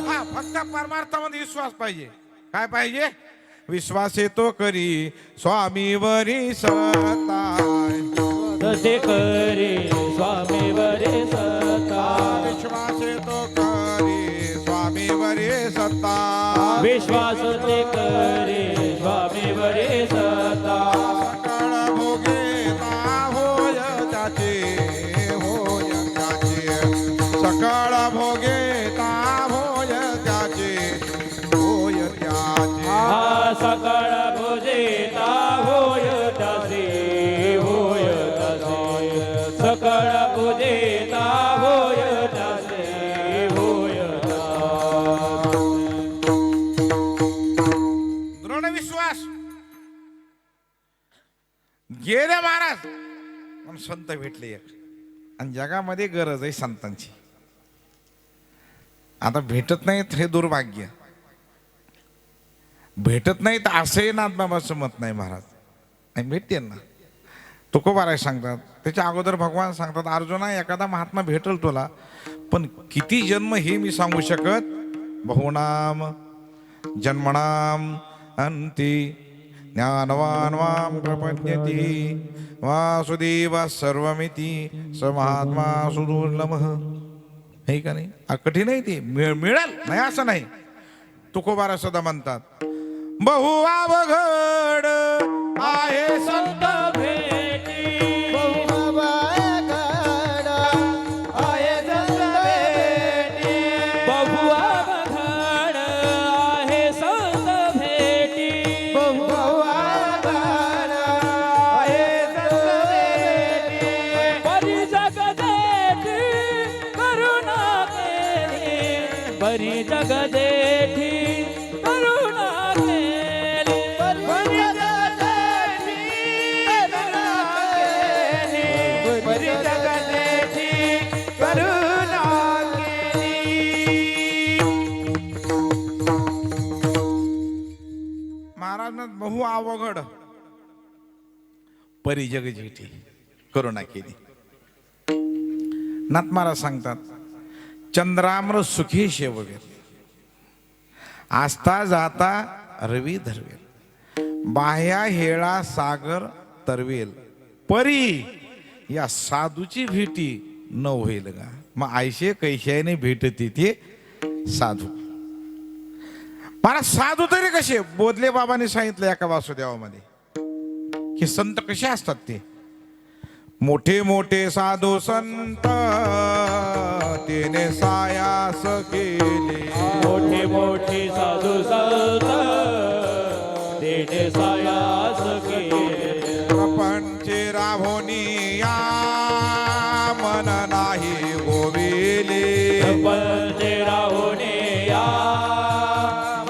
हा, फक्त परमार्थामध्ये विश्वास पाहिजे. काय पाहिजे? विश्वास येतो करी स्वामीवरी सता, ते करे स्वामीवरी सता. विश्वास येतो करी स्वामीवरी सता, विश्वास ते करे स्वामीवरी सता. सकळ भोगेता होय त्याचे, होय त्याचे. सकळ भोगेता होय त्याचे, होय त्याचे. हा सकळ भुजेता होय तसे, होय तसे. सकळ भुजेता होय तसे, होय तसे. दृढ विश्वास. गेले महाराज पण संत भेटले एक. आणि जगामध्ये गरज आहे संतांची. आता भेटत नाहीत हे दुर्भाग्य. भेटत नाहीत असंही नाथबाबाचं मत नाही महाराज. आणि भेटते ना, तुकोबाराय सांगतात. त्याच्या अगोदर भगवान सांगतात, अर्जुना एखादा महात्मा भेटल तुला, पण किती जन्म हे मी सांगू शकत. बहुनाम जन्मनाम अंती ज्ञानवान मां प्रपद्यते वासुदेव सर्वमिति स महात्मा सुदुर्लभः. हे का नाही? कठीण आहे ते. मिळेल नाही असं नाही. तुकोबारा सुद्धा म्हणतात, बहु अवघड आहे संत भेटी. बहु अवघड आहे संत भेटी. बहु अवघड आहे संत भेटी. बहु अवघड आहे संत भेटी. बरी जगदेठी करुणा केली. बरी जगदेठी करुणा केली. बरी जगदेठी करुणा केली. बरी जगदेठी करुणा केली. महाराज बहु अवघड परी जग जेठी करुणा केली. नाथ महाराज सांगतात, चंद्राम्र सुखी शेवगे आस्था जाता रवी धरवेल. बाह्या हेळा सागर तरवेल. परी या साधूची भेटी न होईल का. मग आयशे कैशाने भेटते ते साधू. मला साधू तरी कसे. बोधले बाबांनी सांगितलं एका वासुदेवामध्ये की संत कसे असतात ते. मोठे मोठे साधू संत तेने सायास केले. मोठे मोठे साधू संत तेने सायास केले. प्रपंचे राभोनिया मन नाही गोविले. पंचे राहुने या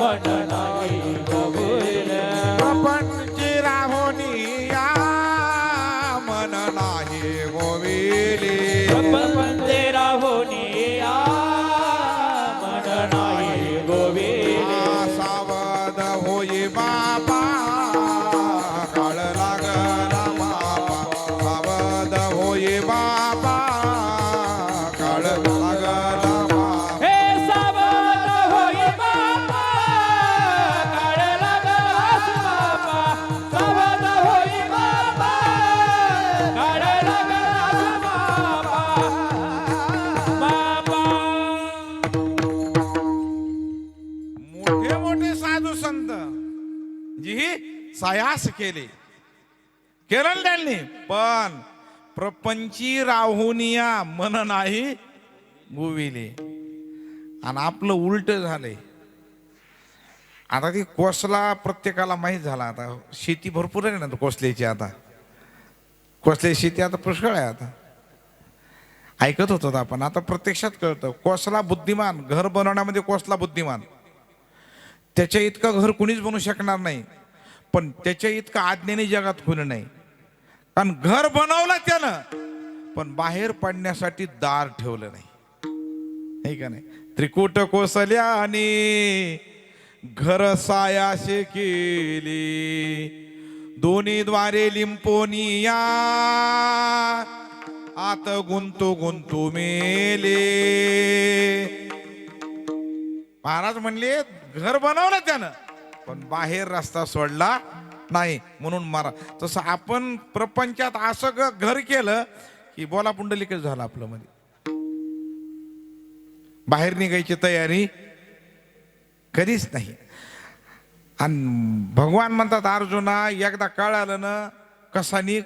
मन नाही गवले. प्रपंचे राभोनिया मन नाही गोविले. पंचे राहुने या मन नाही गोविले. सावध होई बाबा काळ लागला बाबा. सावध होई बाबा काळ लागला बाबा. हे सावध होई बाबा काळ लागलास बाबा. सावध होई बाबा काळ लागलास बाबा. मोठे मोठे साधू संत जी सायास केले केलं त्यांनी. पण प्रपंची राहुनिया मन नाही गोविले. आणि आपलं उलट झालंय. आता ती कोसला प्रत्येकाला माहीत झाला. आता शेती भरपूर आहे ना कोसल्याची. आता कोसल्याची शेती आता पुष्कळ आहे. आता ऐकत होतो आपण. आता प्रत्यक्षात कळतं कोसला बुद्धिमान. घर बनवण्यामध्ये कोसला बुद्धिमान. त्याच्या इतकं घर कुणीच बनवू शकणार नाही. पण त्याच्या इतकं आज्ञेने जगात कुणी नाही. कारण घर बनवलं त्यानं पण बाहेर पडण्यासाठी दार ठेवलं नाही. हे का नाही. त्रिकुट कोसल्याने घर सायाशे केली. दोन्ही द्वारे लिंपोनिया आत गुंतू गुंतू मेले. महाराज म्हणले घर बनवलं त्यानं पण बाहेर रस्ता सोडला नाही. म्हणून मारा. तसं आपण प्रपंचात असं घर केलं की बोला पुंडलिकच झालं आपलं. मध्ये बाहेर निघायची तयारी कधीच नाही. आणि भगवान म्हणतात अर्जुना एकदा कळालं ना कसा निघ.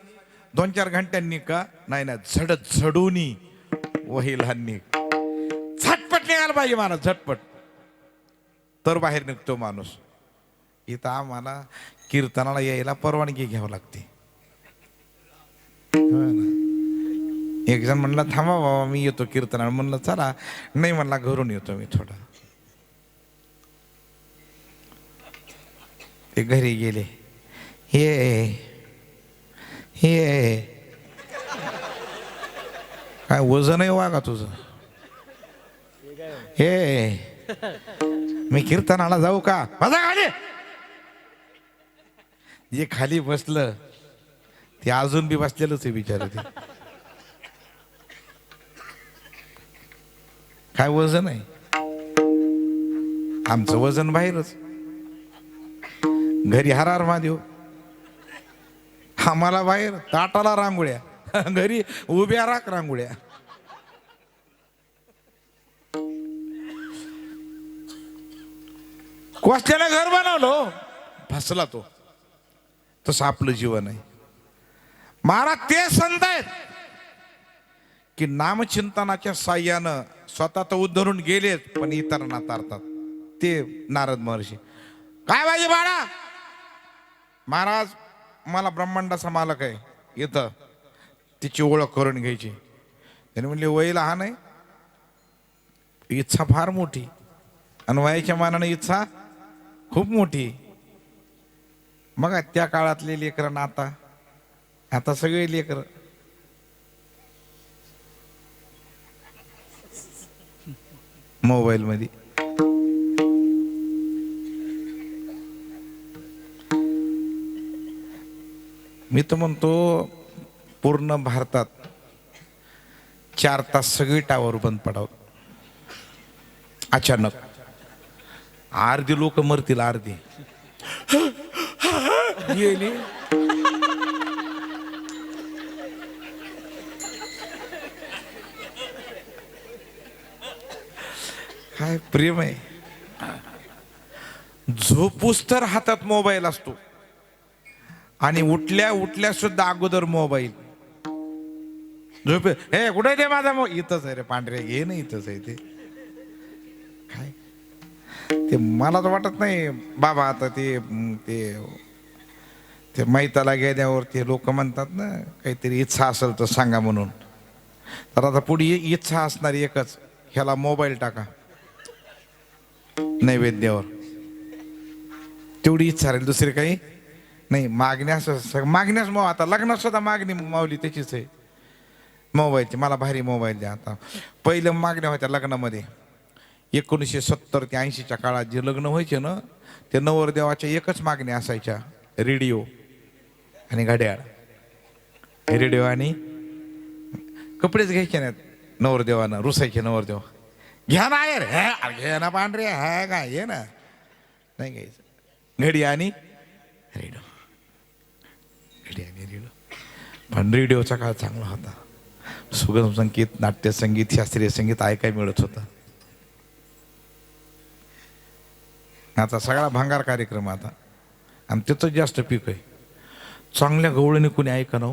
2-4 घंट्यांनी का नाही ना झडत झडूनी वहीला निघ. झटपट निघाला पाहिजे माणूस. झटपट तर बाहेर निघतो माणूस. इथं आम्हाला कीर्तनाला यायला परवानगी घ्यावी लागते. एक जण म्हणला थांबा बाबा मी येतो कीर्तनाला. म्हणलं चला. नाही म्हणला घरून येतो मी थोडा. ते घरी गेले. हे काय वजन आहे वागा तुझं. हे मी कीर्तनाला जाऊ का. माझा खाली. जे खाली बसलं ते अजून बी बसलेलंच आहे बिचार. ते काय वजन आहे. आमचं वजन बाहेरच. घरी हरार महादेव. आम्हाला बाहेर ताटाला रांगोळ्या. घरी उभ्या राख रांगोळ्या. कोसल्याने घर बनवलं फसला तो. तसं आपलं जीवन आहे. महाराज ते संत आहेत की नामचिंतनाच्या साह्यानं स्वतः तर उद्धरून गेलेत पण इतरांना तारतात. ते नारद महर्षी. काय पाहिजे बाळा. महाराज मला ब्रह्मांडाचा मालक आहे इथं. तिची ओळख करून घ्यायची. त्याने म्हणले वय लहान आहे. इच्छा फार मोठी. आणि वयाच्या मानाने इच्छा खूप मोठी. मग त्या काळातले लेकरं आता सगळे लेकर मोबाईल मध्ये. मी तर म्हणतो पूर्ण भारतात 4 तास सगळी टावर बंद पडावं. अचानक अर्धी लोक मरतील. अर्धी गेली. काय प्रेम आहे. झोपूस तर हातात मोबाईल असतो आणि उठल्या उठल्या सुद्धा अगोदर मोबाईल. झोप हे कुठे ते माझा इथंच आहे रे पांढरे, घे ना इथंच आहे ते. काय ते मला तर वाटत नाही बाबा. आता ते ते ते मैताला गेल्यावर ते लोक म्हणतात ना काहीतरी इच्छा असेल तर सांगा म्हणून. तर आता पुढे इच्छा असणारी एकच, ह्याला मोबाईल टाका नैवेद्यावर. तेवढी इच्छा राहील, दुसरी काही नाही. मागण्यास मागण्यास आता लग्नात सुद्धा मागणी मावली त्याचीच आहे मोबाईलची. मला भारी मोबाईल द्या. आता पहिलं मागण्या होत्या लग्नामध्ये 1970 ते 80च्या काळात जे लग्न व्हायचे ना, ते नवरदेवाच्या एकच मागण्या असायच्या, रेडिओ आणि घड्याळ. रेडिओ आणि कपडेच घ्यायचे नाहीत नवरदेवानं, रुसायचे नवरदेव. घ्या ना यार, हे घ्या ना पांढरे, हा काय घे ना, नाही घ्यायचं. घडी आणि रेडिओ, घडी आणि रेडिओ. पण रेडिओचा काळ चांगला होता. सुगम संगीत, नाट्य संगीत, शास्त्रीय संगीत ऐकाय मिळत होतं. आता सगळा भंगार कार्यक्रम आता, आणि त्याचं जास्त पीक आहे. चांगल्या गवळणी कोणी ऐका ना,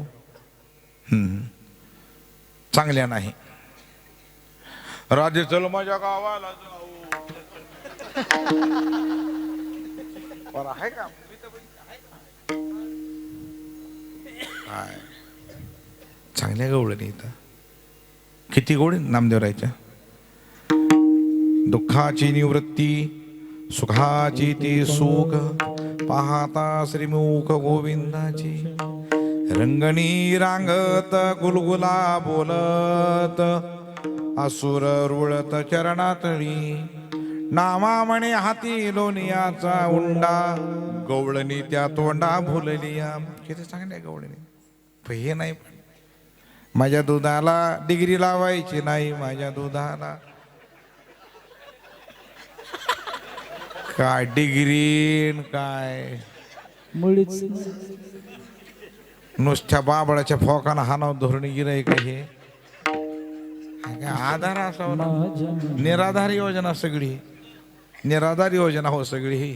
चांगल्या नाही. राजे चल माझ्या गावाला जाऊ, आहे का काय चांगल्या गवळणी इथं. किती गोडी नामदेवरायच्या. दुःखाची निवृत्ती, सुखाची ती सुख, पाहता श्रीमुख गोविंदाची. रंगणी रांगत गुलगुला बोलत, असुर रुळत चरणातळी. नामा म्हणे हाती लोनियाचा उंडा, गवळणी त्या तोंडा भुललिया. किती चांगल्या गवळणी. पण हे नाही, पण माझ्या दुधाला डिग्री लावायची नाही, माझ्या दुधाला काय डिग्री काय मुळीच नुसत्या बाबळाच्या फोकानं हानाव धोरणी गिराय का हे. आधार असावं ना. निराधार योजना सगळी, निराधार योजना हो सगळी ही,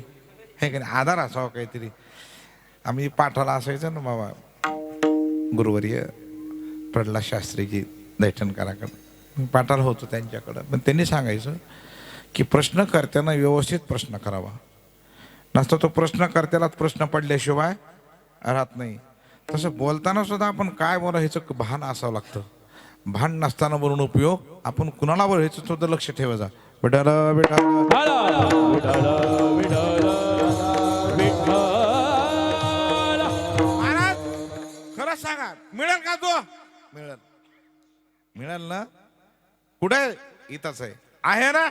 हे का नाही. आधार असावं काहीतरी. आम्ही पाठाला असायचं ना बाबा, गुरुवर्य प्रल्हाद शास्त्रीजी दैठणकराकडं पाठाला होतो त्यांच्याकडं. पण त्यांनी सांगायचं की प्रश्न करताना व्यवस्थित प्रश्न करावा, नसतं तो प्रश्न करत्यालाच प्रश्न पडल्याशिवाय राहत नाही. तसं बोलताना सुद्धा आपण काय बोलायचं भान असावं लागतं. भान नसताना बोलून उपयोग, आपण कुणाला बोलायचं सुद्धा लक्ष ठेवायचं. विठाल विठाल महाराज खरं सांगा, मिळेल का तो? मिळेल, मिळेल ना. कुठे? इथंच आहे ना.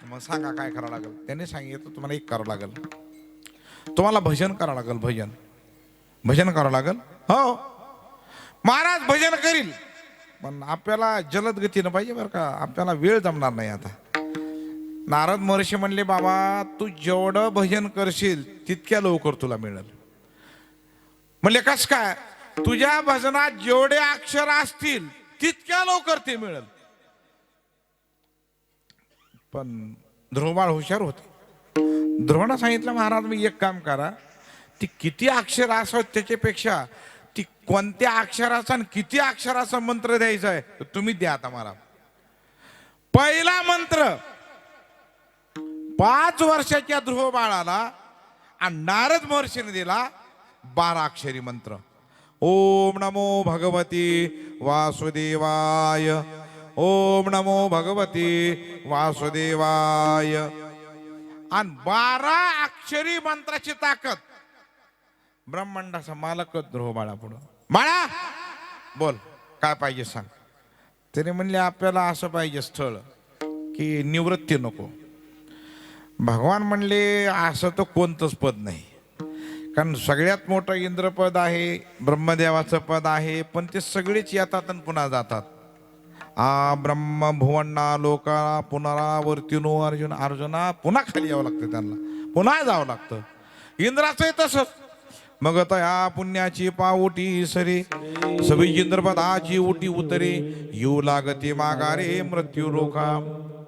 मग सांगा काय करावं लागेल. त्यांनी सांगितलं तुम्हाला एक करावं लागेल, तुम्हाला भजन करावं लागेल. भजन भजन करावं लागेल. हो महाराज भजन करील, पण आपल्याला जलद गतीनं पाहिजे बरं का. आपल्याला वेळ जमणार नाही. आता नारद महर्षी म्हणले बाबा तू जेवढं भजन करशील तितक्या लवकर तुला मिळेल. म्हणले कस काय? तुझ्या भजनात जेवढे अक्षर असतील तितक्या लवकर ते मिळेल. पण ध्रुवबाळ हुशार होते. ध्रुवानं सांगितलं महाराज मी एक काम करा, ती किती अक्षर असत त्याच्यापेक्षा ती कोणत्या अक्षराचा आणि किती अक्षराचा मंत्र द्यायचा आहे तुम्ही द्या. आता मला पहिला मंत्र 5 वर्षाच्या ध्रुव बाळाला आणि नारद महर्षीने दिला 12 अक्षरी मंत्र. ओम नमो भगवती वासुदेवाय, ओम नमो भगवती वासुदेवाय. आणि 12 अक्षरी मंत्राची ताकद. ब्रह्मांडाचा मालक ध्रुव बाळा पुढं, बाळा बोल काय पाहिजे सांग. त्याने म्हणले आपल्याला असं पाहिजे स्थळ की निवृत्ती नको. भगवान म्हणले असं तर कोणतंच पद नाही, कारण सगळ्यात मोठं इंद्रपद आहे, ब्रह्मदेवाचं पद आहे, पण ते सगळेच येतात आणि पुन्हा जातात. आ ब्रह्म भुवन्ना लोका पुनरावर्तिनो अर्जुन. अर्जुना पुन्हा खाली यावं लागतं, त्यांना पुन्हा जावं लागतं. इंद्राचंही तसंच. मग तया पुण्याची पावटी सरे, सवी इंद्रपदाची उटी उतरे, येऊ लागते माघारे मृत्यू रोखा.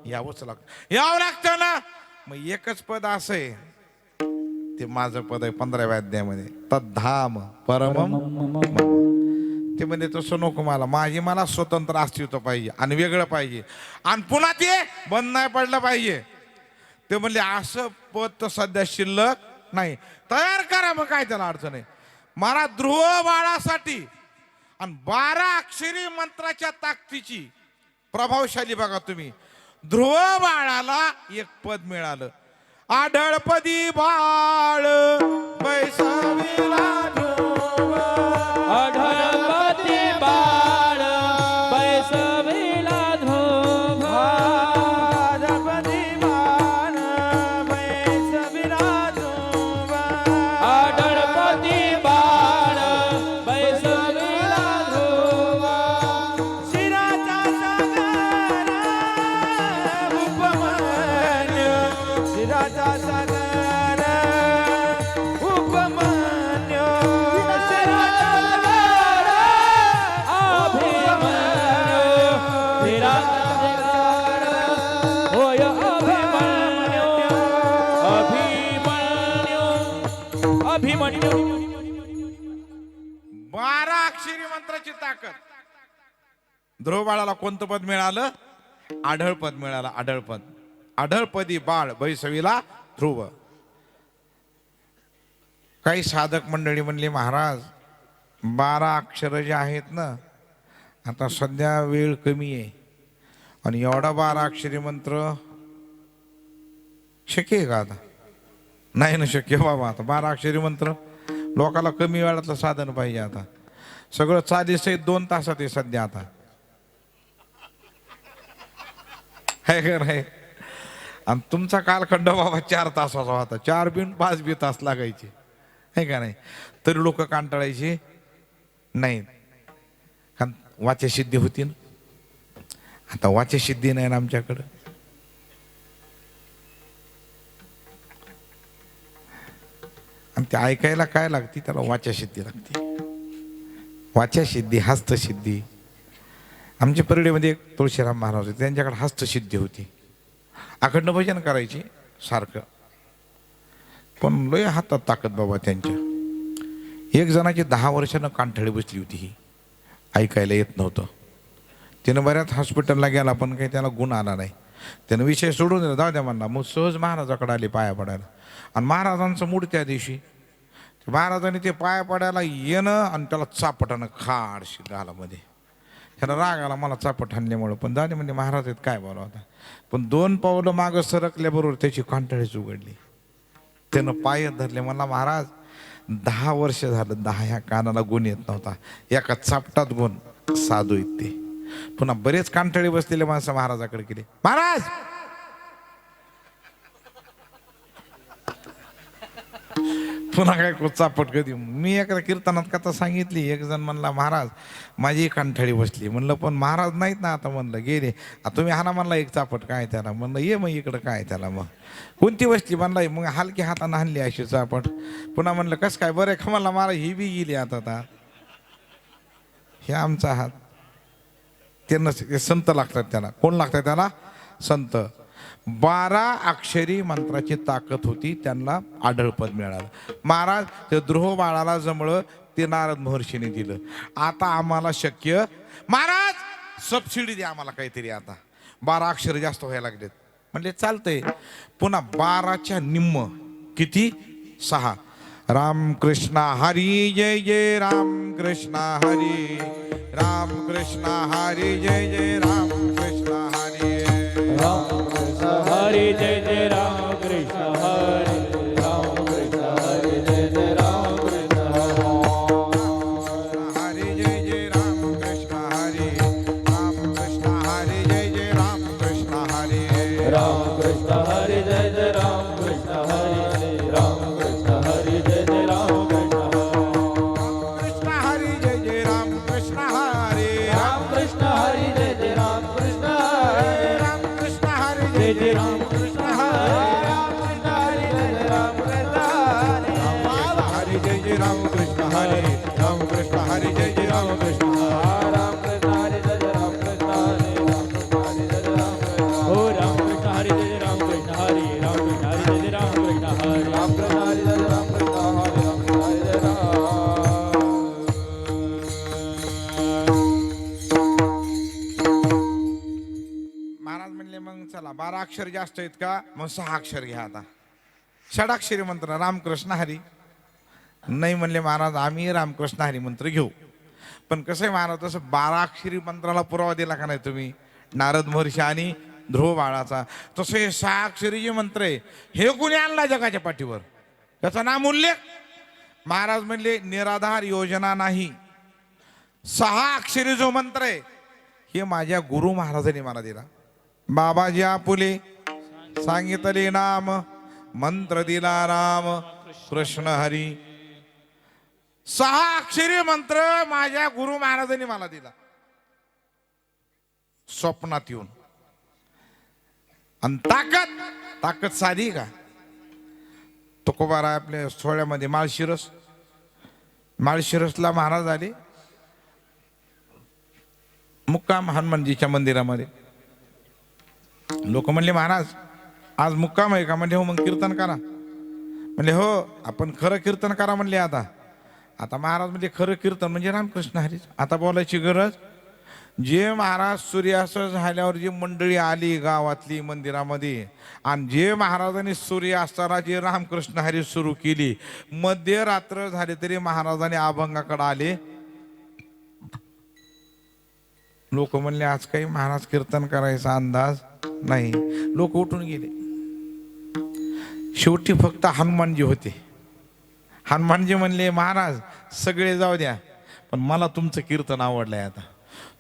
यावंच लागतं. यावं लागतं ना. मग एकच पद असं आहे, ते माझं पद आहे 15व्या अध्यायामध्ये, तद्धाम परमम मम. ते म्हणजे तसं नको मला स्वतंत्र अस्तित्व पाहिजे आणि वेगळं पाहिजे आणि पुन्हा ते बंद नाही पडलं पाहिजे. ते म्हणले असं पद तर सध्या शिल्लक नाही, तयार करा. मग काय त्याला अडचण आहे. मला ध्रुव बाळासाठी आणि 12 अक्षरी मंत्राच्या ताकदीची प्रभावशाली बघा तुम्ही. ध्रुव बाळाला एक पद मिळालं, आढळपदी बाळ बैसविला ध्रुव. आढळपती बाळ बैसविला ध्रुव. आढळपती बाळ बैसविला ध्रुव. आढळपती बाळ बैसविला ध्रुव. शिराचा सागर उपमान्य. शिराचा सागर उपमान्य. होय अभिमन्यू. अभिमन्यू. 12 अक्षरी मंत्राची ताकद. ध्रुव बाळाला कोणतं पद मिळालं? आढळ पद मिळालं. आढळ पद. आढळपदी बाळ बैसविला ध्रुव. काही साधक मंडळी म्हणली, महाराज 12 अक्षर जे आहेत ना, आता सध्या वेळ कमी आहे आणि एवढा 12 अक्षरी मंत्र शक्य आहे का आता? नाही ना शक्य बाबा. आता 12 अक्षरी मंत्र लोकाला कमी वेळातलं साधन पाहिजे. आता सगळं चालीस 2 तासात आहे सध्या आता, है का नाही? आणि तुमचा कालखंड बाबा 4 तासाचा होता. 4 बिन 5 बी तास लागायचे, है का नाही? तरी लोक कांटाळायचे नाही, कारण वाचसिद्धी होती ना. आता वाचसिद्धी नाही ना आमच्याकडं. आणि ते ऐकायला काय लागते? त्याला वाचसिद्धी लागते. वाचसिद्धी, हस्तसिद्धी. आमच्या परडीमध्ये एक तुळशीराम महाराज होते, त्यांच्याकडे हस्तसिद्धी होती. अखंड भजन करायची सारखं, पण लय हातात ताकद बाबा त्यांच्या. एक जणाची 10 वर्षानं कांठळी बसली होती, ही ऐकायला येत नव्हतं. त्यानं बऱ्याच हॉस्पिटलला गेला, पण काही त्याला गुण आला नाही. त्यानं विषय सोडून दिला, जाऊ द्या म्हणला. मग सहज महाराजाकडे आले पाया पडायला. आणि महाराजांचं मूड त्या दिवशी, महाराजांनी ते पाया पडायला येणं आणि त्याला चापटानं खाडशी गालामध्ये. त्याला राग आला, मला चापट हाणल्यामुळं. पण जाणे म्हणजे महाराज आहेत काय बोलावं आता. पण 2 पावलं मागं सरकल्याबरोबर त्याची कांठळीच उघडली. त्यानं पाय धरले. म्हणला, महाराज 10 वर्ष झालं, 10 ह्या कानाला गुण येत नव्हता, एका चापटात गुण साधू आहेत ते. पुन्हा बरेच कांठळी बसलेले माणसं महाराजाकडे गेले. महाराज पुन्हा काय चापट कधी? मी एका कीर्तनात कथा सांगितली. एक जण म्हणला, महाराज माझी कांठळी बसली. म्हणलं पण महाराज नाहीत ना आता. म्हणलं गेले. तुम्ही हाना म्हणला एक चापट, काय त्याला? म्हणलं ये मग इकडं, काय त्याला? मग कोणती बसली? म्हणला मग हलकी हातानं हाणली अशी चापट. पुन्हा म्हणलं कसं काय? बरं का? म्हणला मला ही बी गेली आता. हे आमचा हात. ते संत लागतात त्याला. कोण लागतात त्याला? संत. 12 अक्षरी मंत्राची ताकद होती, त्यांना आढळपद मिळालं. महाराज ते ध्रुव बाळाला जमलं, ते नारद महर्षीने दिलं. आता आम्हाला शक्य. महाराज सबसिडी द्या आम्हाला काहीतरी. आता 12 अक्षर जास्त व्हायला लागलेत. म्हणजे चालतंय. पुन्हा 12च्या निम्म किती? 6. राम कृष्ण हरी जय जय राम कृष्ण हरी. राम कृष्ण हरी जय जय राम कृष्ण हरी. राम कृष्ण हरी जय जय राम कृष्ण हरी. राम कृष्ण हरी जय जय राम कृष्ण हरी जय जय राम कृष्ण हरी. राम कृष्ण हरी जय जय राम कृष्ण हरी. राम कृष्ण हरी जय जय राम कृष्ण हरी. राम कृष्ण हरी जय जय राम कृष्ण कृष्ण हरी जय जय राम कृष्ण हरी. राम कृष्ण हरी जय जय राम कृष्ण हरी. राम कृष्ण हरी जय जय जय राम राम कृष्ण हरी. राम कृष्ण हरी जय जय राम कृष्ण हरी जय जय राम कृष्ण हरी. राम कृष्ण हरी जय जय राम कृष्ण हरी. राम कृष्ण हरी जय जय राम कृष्ण हरी. राम कृष्ण हरी जय जय राम कृष्ण. हो राम मग चला 12 अक्षर जास्त आहेत का, मग 6 अक्षर घ्या. आता षडाक्षरी मंत्र रामकृष्ण हरी. नाही म्हणले महाराज आम्ही रामकृष्ण हरी मंत्र घेऊ. पण कसं आहे महाराज, तसं 12 अक्षरी मंत्राला पुरावा दिला का नाही तुम्ही, नारद महर्षी आणि ध्रुव बाळाचा. तसं हे 6 अक्षरी जे मंत्र आहे हे कोणी आणला जगाच्या पाठीवर, त्याचा नाम उल्लेख. महाराज म्हणले निराधार योजना नाही, 6 अक्षरी जो मंत्र आहे हे माझ्या गुरु महाराजांनी मला दिला. बाबाजी आपुले सांगितले नाम, मंत्र दिला राम कृष्ण हरी. 6 अक्षरी मंत्र माझ्या गुरु महाराजांनी मला दिला स्वप्नात येऊन. आणि ताकद साधी का, तुकोबाराय आपल्या सोहळ्यामध्ये माळशिरसला महाराज आले मुक्काम हनुमानजीच्या मंदिरामध्ये. लोक म्हणले महाराज आज मुक्काम आहे का, म्हणले हो मग कीर्तन करा. म्हणले हो आपण खरं कीर्तन करा म्हणले. आता महाराज म्हणजे खरं कीर्तन म्हणजे रामकृष्ण हरीच. आता बोलायची गरज. जे महाराज सूर्यास्त झाल्यावर जी मंडळी आली गावातली मंदिरामध्ये, आणि जे महाराजांनी सूर्यास्ताला जे रामकृष्ण हरी सुरू केली, मध्यरात्र झाली तरी महाराजांनी अभंगाकडे आले. लोक म्हणले आज काही महाराज कीर्तन करायचा अंदाज नाही. लोक उठून गेले. शेवटी फक्त हनुमानजी होते. हनुमानजी म्हणले महाराज सगळे जाऊ द्या, पण मला तुमचं कीर्तन आवडलंय. आता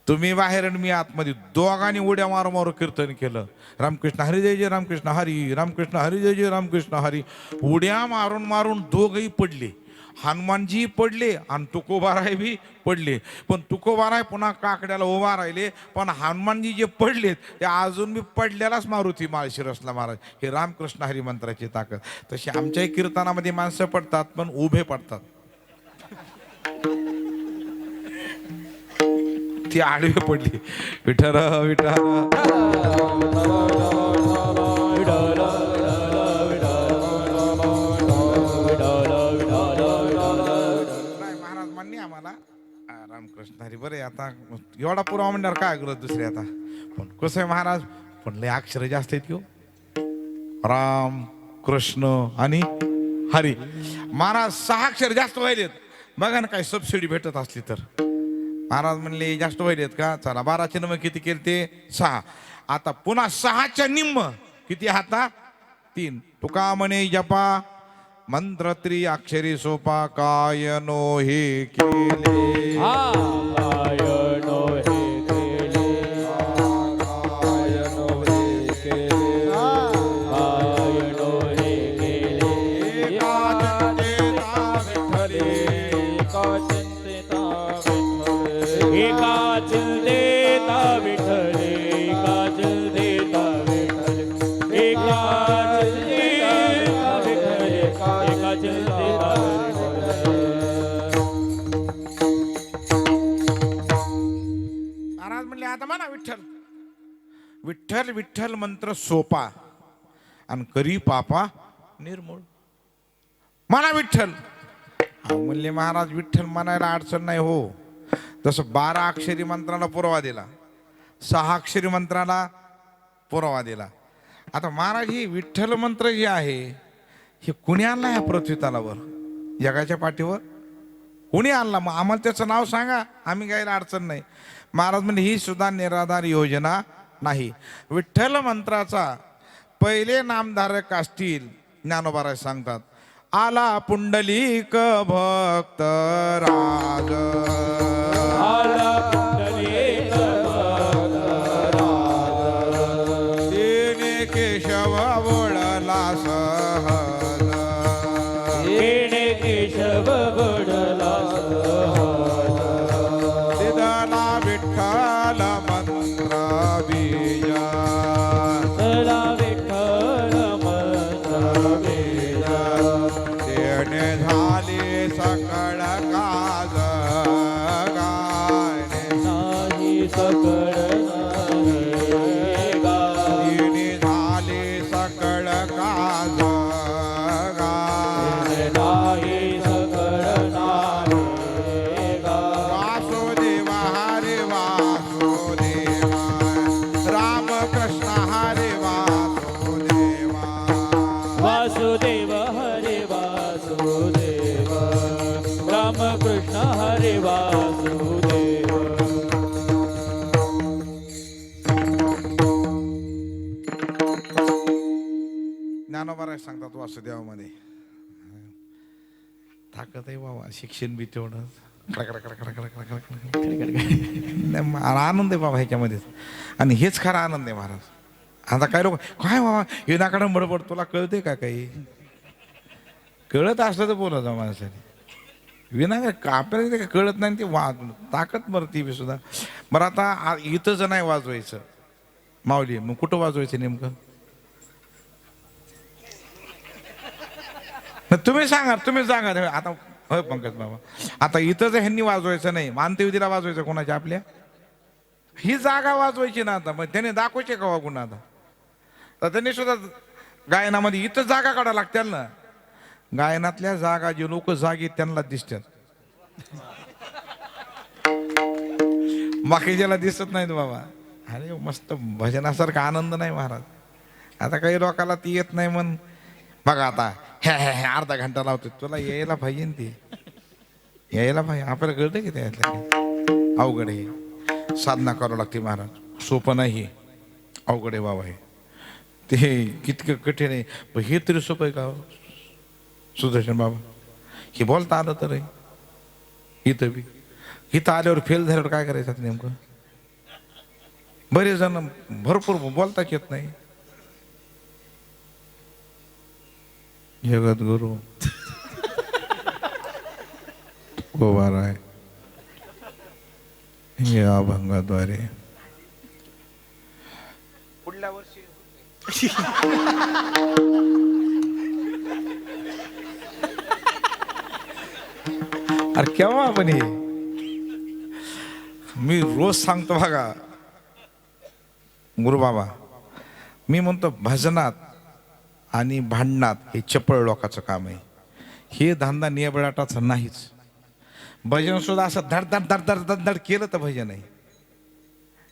तुम्ही बाहेर आणि मी आतमध्ये, दोघांनी उड्या मारू कीर्तन केलं. रामकृष्ण हरी जय जय रामकृष्ण हरी, रामकृष्ण हरी जय जय रामकृष्ण हरी. उड्या मारून दोघही पडले. हनुमानजी पडले आणि तुकोबाराय बी पडले. पण तुकोबाराय पुन्हा काकड्याला उभा राहिले. पण हनुमानजी जे पडलेत ते अजून मी पडल्यालाच मारुती माळशिरसला महाराज. हे रामकृष्ण हरी मंत्राची ताकद. तशी आमच्याही कीर्तनामध्ये माणसं पडतात पण उभे पडतात, ती आडवे पडली. विठ्ठल विठ्ठल रामकृष्ण हरी. बरे आता एवढा पुरावा म्हणल्यावर काय गरज दुसरी. आता पण कसं आहे महाराज, पण लय अक्षर जास्त आहेत. राम कृष्ण आणि हरी. महाराज 6 अक्षर जास्त व्हायलेत. बघा ना काही सबसिडी भेटत असली तर. महाराज म्हणले जास्त व्हायलेत का, चला 12चे नंबर किती केले ते 6. आता पुन्हा 6च्या निम्म किती, आता 3. तुका म्हणे जपा मंत्र त्रिअक्षरी सोपा, काय नो हे केले. काय नो हे केले, काय नो हे केले, काय नो हे केले. एका चिंतेता विठ्ठले, एका चिंतेता विठ्ठले, एका चिंतेता विठ्ठले, एका चिंतेता विठ्ठले, एका महाराज म्हणले आता म्हणा विठ्ठल विठ्ठल विठ्ठल मंत्र सोपा आणि करी पापा निर्मूळ. म्हणा विठ्ठल. म्हणले महाराज विठ्ठल म्हणायला अडचण नाही हो. जसं 12 अक्षरी मंत्राला पुरावा दिला, 6 अक्षरी मंत्राला पुरावा दिला. आता महाराज ही विठ्ठल मंत्र जे आहे हे कुणी आणला या पृथ्वी तलावर, जगाच्या पाठीवर कुणी आणला. मग आम्हाला त्याचं नाव सांगा, आम्ही गायला अडचण नाही. महाराज म्हणजे ही सुद्धा निराधार योजना नाही. विठ्ठल मंत्राचा पहिले नामधारक असतील ज्ञानोबाराय सांगतात, आला पुंडलिक भक्त राज, आला पुंडलिक भक्त राज, तिने केशव बोळला सहज, तिने केशव बोळला सहज, दिदला विठ्ठल मंत्र बीजा, दिदला विठ्ठल मंत्र बीजा, तेने झाले सकळ काज गायने, नाही सकळ नाही गाय, तिने झाले सकळ काज गायने, नाही सकळ नाही गाय. वासुदेवा हरे वासुदेवा, राम ज्ञानोबा सांगतात वासुदेवामध्ये, ताकद आहे बाबा, शिक्षण बी तेवढं आनंद आहे बाबा ह्याच्यामध्ये. आणि हेच खरा आनंद आहे महाराज. आता काय लोक काय बाबा विनाकडं बडबड, तुला कळते का काही? कळत असलं तर बोला जा माणसाने. आपल्याला ते कळत नाही ते ताकद मरती बी सुद्धा. बरं आता इथं जर नाही वाजवायचं माऊली, मग कुठं वाजवायचं नेमकं? तुम्ही सांगा आता. होय पंकज बाबा, आता इथं जर ह्यांनी वाजवायचं नाही, मानतेविधीला वाजवायचं कोणाच्या? आपल्या ही जागा वाजवायची ना. आता मग त्याने दाखवायचे का गुन्हा? आता तर त्यांनी सुद्धा गायनामध्ये इथं जागा काढायला लागतील ना. गायनातल्या जागा जे लोक जागी त्यांना दिसतात, बाकीच्याला दिसत नाहीत बाबा. अरे मस्त भजनासारखा आनंद नाही महाराज. आता काही लोकांना ती येत नाही म्हण. बघा आता हे अर्धा घंटा लावतो, तुला यायला पाहिजे ना, ती यायला पाहिजे. आपल्याला कळतं की त्यातल्या अवघड आहे, साधना करावं लागते महाराज. सोपं नाही, अवघड आहे बाबा. हे ते कितकं कठीण आहे. पण हे तरी सोपं आहे का सुदर्शन बाबा? हे बोलता आलं तर आहे. इथं आल्यावर फेल झाल्यावर काय करायचं नेमकं? बरेच जण भरपूर बोलताच येत नाही. जगद्गुरु गोवाराय या अभंगाद्वारे पुढल्या वर्षी अरे केव्हा आपण हे, मी रोज सांगतो बघा गुरु बाबा, मी म्हणतो भजनात आणि भांडणात हे चपळ लोकांचं काम आहे. हे धंदा नियबळाटाचा नाहीच. भजन सुद्धा असं धड धड धड धड धड धड केलं तर भजन आहे.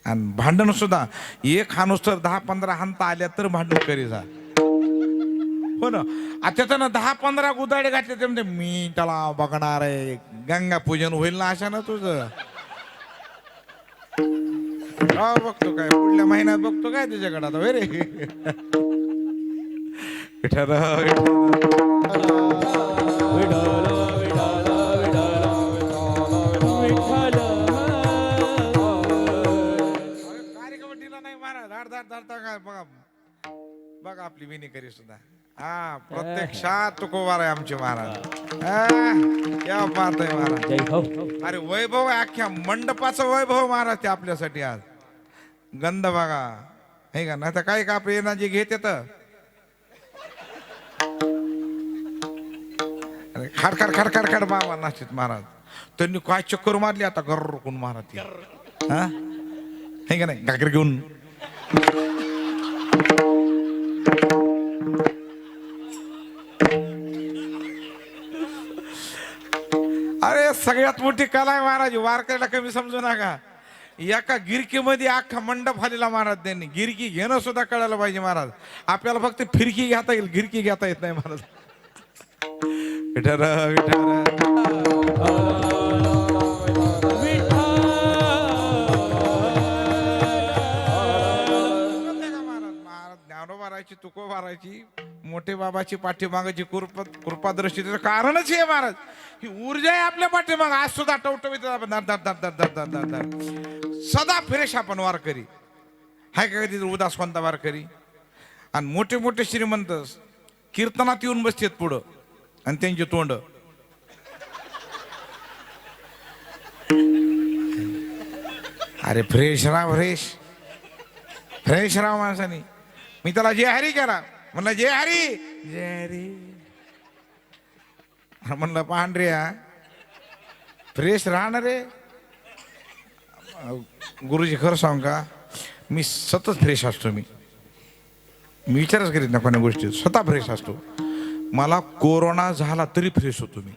आणि भांडण सुद्धा एक हानुस तर 10-15 हानता आल्या तर भांडण करी जा. हो ना. आता त्यानं 10-15 गुदाडे घातले ते म्हणते मी त्याला बघणार आहे, गंगा पूजन होईल ना अशा ना तुझं. बघतो काय पुढल्या महिन्यात बघतो काय तुझ्याकडे आता. वे रे कार्यक्रम दिला नाही महाराज. धडधडता काय बघा बघा आपली विनीकरी सुद्धा. हा प्रत्यक्षात तुकोबार आहे आमचे महाराज. क्या बात आहे महाराज. अरे वैभव आहे, अख्ख्या मंडपाचं वैभव महाराज ते आपल्यासाठी आज. गंध बघा हे का नाही तर काय का आपले ना जे घेते तर खडखड खडखड खड बाबा नाशित महाराज. त्यांनी काय चक्कर मारली आता गर्रकून महाराज. हा हे का नाही घागर घेऊन. अरे सगळ्यात मोठी कला आहे महाराज. वारकऱ्याला कमी समजू नका. एका गिरकीमध्ये अख्खा मंडप हालेला महाराज. त्यांनी गिरकी घेणं सुद्धा कळायला पाहिजे महाराज. आपल्याला फक्त फिरकी घेता येईल, गिरकी घेता येत नाही महाराज. विठ्ठल ज्ञानोबाराची तुकोबाराची मोठे बाबाची पाठीमागाची कृपादृष्टी कारणच हे महाराज. ही ऊर्जा आहे आपल्या पाठीमाग. आज सुद्धा टवटवीत सदा फ्रेश आपण वारकरी हाय का कधी उदास कोणता वारकरी. आणि मोठे मोठे श्रीमंत कीर्तनात येऊन बसतात पुढं आणि त्यांची तोंड अरे फ्रेश राव फ्रेश राव माणसाने. मी त्याला जय हरी करा म्हणलं, जय हरी जय हरी म्हणलं. पांढऱ्या फ्रेश राहणार रे गुरुजी. खरं सांग का मी सतत फ्रेश असतो. मी विचारच करीत ना कोणत्या गोष्टी, स्वतः फ्रेश असतो. मला कोरोना झाला तरी फ्रेश होतो मी.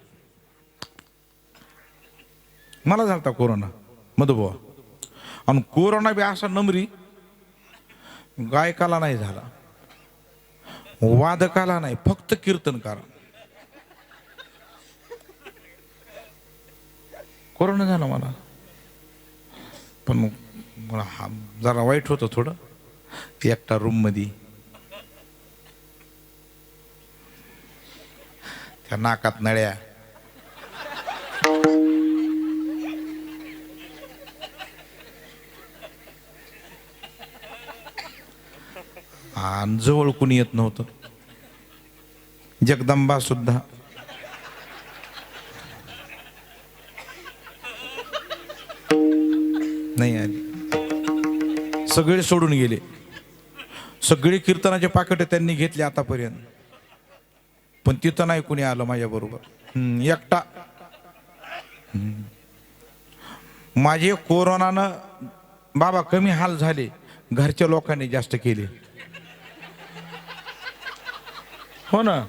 मला झालता कोरोना मधुबा. आणि कोरोना बी असा नमरी गायकाला नाही झाला, वादकाला नाही, फक्त कीर्तनकार. कोरोना झाला मला. पण मला जरा वाईट होतं थोडं. एकटा रूम मध्ये का नाकात नळ्या. आणि जवळ कुणी येत नव्हतं. जगदंबा सुद्धा नाही आली. सगळे सोडून गेले. सगळे कीर्तनाचे पाकिट त्यांनी घेतले आतापर्यंत, पण तिथं नाही कुणी आलं माझ्या बरोबर. एकटा. माझे कोरोनानं बाबा कमी हाल झाले, घरच्या लोकांनी जास्त केले. हो ना.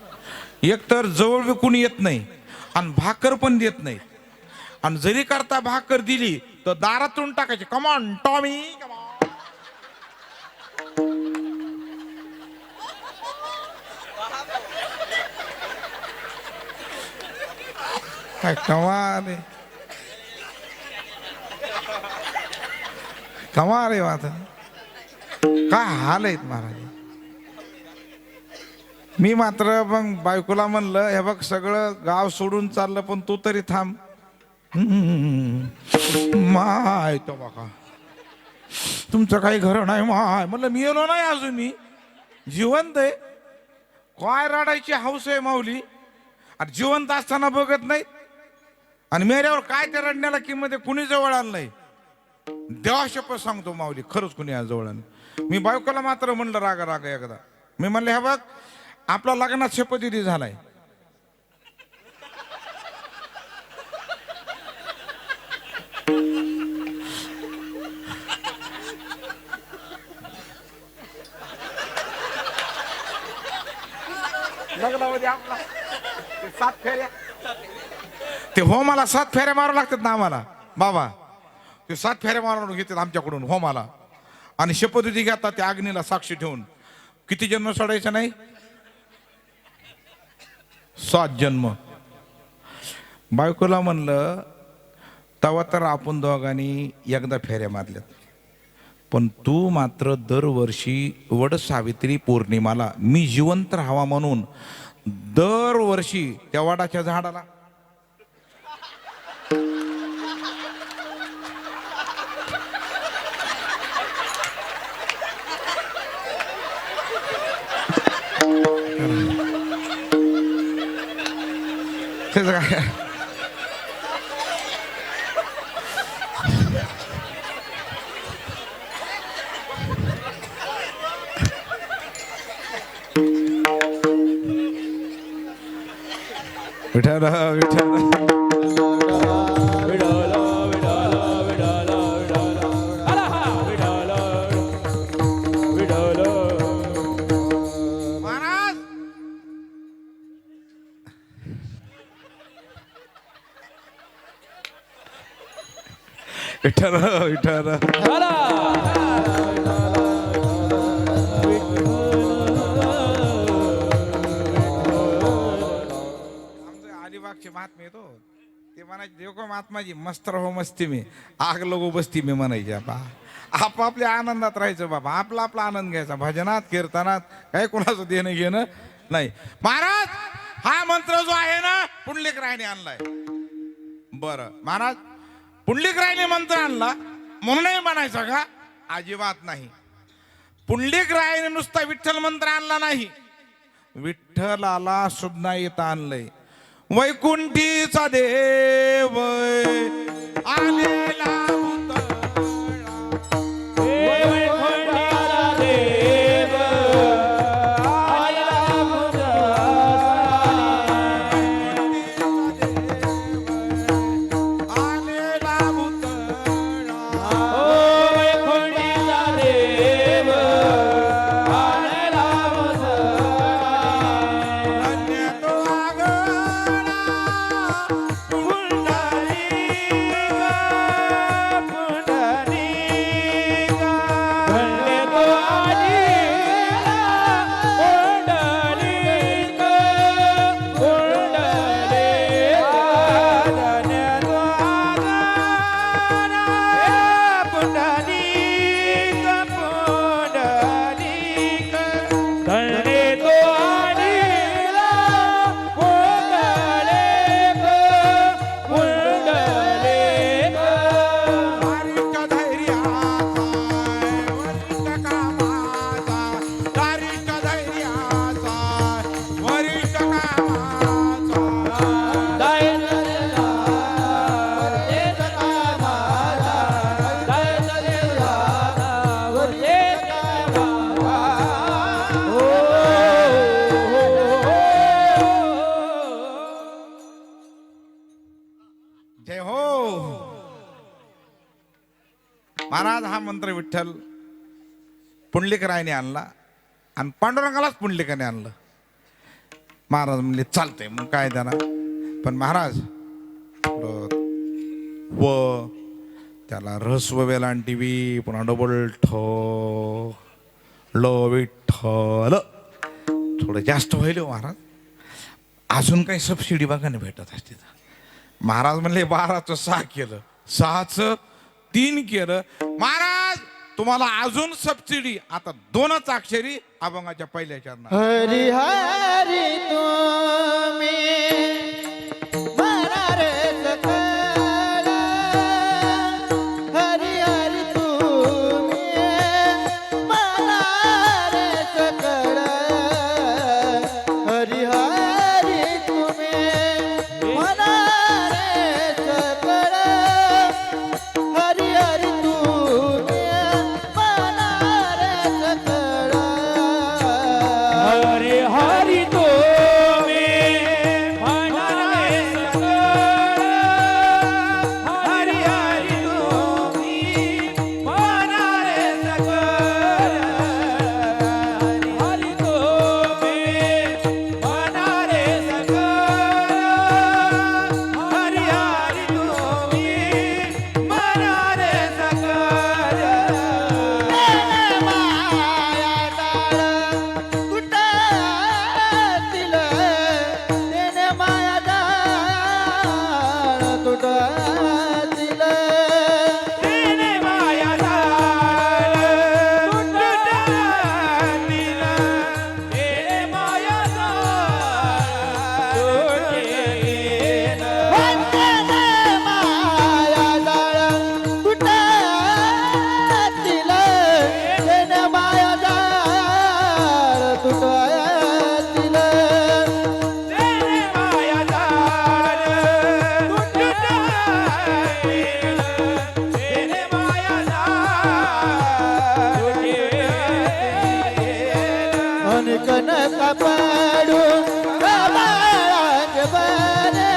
एकतर जवळ बी कुणी येत नाही आणि भाकर पण देत नाही. आणि जरी करता भाकर दिली तर दारातून टाकायची. कमॉन टॉमी, काय कमाल आहे, कमाल आहे आता. काय हाल आहेत महाराज. मी मात्र मग बायकोला म्हणलं, हे बघ सगळं गाव सोडून चाललं पण तू तरी थांब. माय तो बघा तुमचं काही घर नाही माय. म्हणलं मी येलो नाही अजून, मी जिवंत आहे. काय रडायची हौस आहे माऊली. आणि जिवंत असताना बघत नाही आणि मेल्यावर काय त्या रडण्याला किंमत आहे. कुणी जवळ आलं नाही. देवा शपथ सांगतो माऊली, खरंच कुणी आज जवळ आलं. मी बायकोला मात्र म्हणलं रागा रागा एकदा. मी म्हणले, हे बघ आपला लग्नात शपथविधी झालाय. लग्नामध्ये आपला 7 फेऱ्या, ते होमाला 7 फेऱ्या मारू लागतात ना आम्हाला बाबा. ते 7 फेऱ्या मारून घेतात आमच्याकडून होमाला. आणि शपथविधी घेतात त्या अग्नीला साक्षी ठेवून. किती जन्म सोडायचा नाही? 7 जन्म. बायकोला म्हणलं, तेव्हा तर आपण दोघांनी एकदा फेऱ्या मारल्यात, पण तू मात्र दरवर्षी वड सावित्री पौर्णिमाला मी जिवंत राहावा म्हणून दरवर्षी त्या वडाच्या झाडाला काय विठ्ठल विठ्ठल विठ्ठल विठ्ठल. अलिबागचे महात्मे येतो ते म्हणायचे, देव को महात्माजी मस्त रहो मस्ती मी, आग लगो बसती मी म्हणायचे. आपापल्या आनंदात राहायचं बाबा. आपला आपला आनंद घ्यायचा. भजनात कीर्तनात काही कोणाचं देणं घेणं नाही. महाराज हा मंत्र जो आहे ना पुंडलिक रायने आणलाय. बरं महाराज, पुंडलिक रायने मंत्र आणला म्हणूनही म्हणायचा का? अजिबात नाही. पुंडलिक रायने नुसता विठ्ठल मंत्र आणला नाही, विठ्ठलाला सुद्धा इथं आणलंय. वैकुंठीचा देव आलेला मंत्र विठ्ठल पुंडलिकरायने आणला आणि पांडुरंगालाच पुंडलिकाने आणलं. महाराज म्हणले चालतंय मग काय देणार. पण महाराज व त्याला रस्व वेलांटिवी पुन्हा डबल ल विठ्ठल थोडं जास्त होईल हो महाराज. अजून काही सबसिडी बघा नाही भेटत असते. महाराज म्हणले 12चं 6 केलं, 6चं 3 केलं. महाराज तुम्हाला अजून सबसिडी आता 2च अक्षरी अभंगाच्या पहिल्या चरणात. हरी हरी तुम्ही म्हणा रे सकळ, हरी हरी तुम्ही म्हणा रे सकळ, हरी हरी तुम्ही म्हणा रे सकळ, हरी हरी तुम्ही म्हणा रे सकळ. हरी हरी तो मे म्हणारे सकळ, हरी हरी तुम्ही म्हणारे सकळ, हरी तो मे म्हणारे सकळ, हरी हरी तुम्ही म्हणारे सकळ. माया डाळ तुटातील, तेने माया डाळ तुटातील, तेने माया जाळ तुटतील, तेने माया जाळ तुटतील. तेने माया डाळ तुटातील, तेने माया डाळ तुटातील. तेने माया जाळ तुटतील, तेने माया जाळ तुटतील. आणि कनक पाडून कबाळात बरे,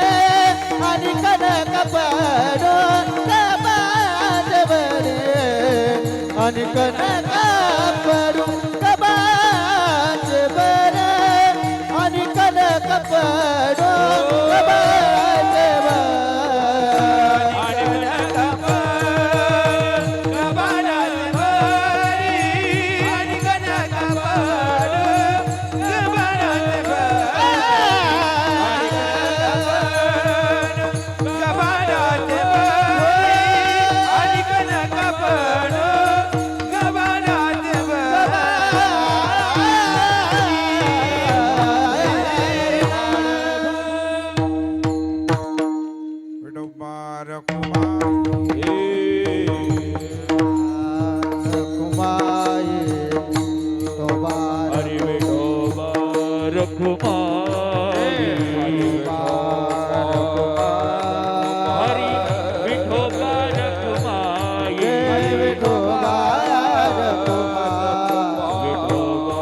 आणि कनक पाडून कबाळात बरे, आणि कनक पाडून कबाळात बरे, आणि कनक पाडून कबाळात बरे. विठोबा रखुमाई. रखुमाई तोबार हरी विठोबा रखुमाई, हरी विठोबा रखुमाई, विठोबा विठोबा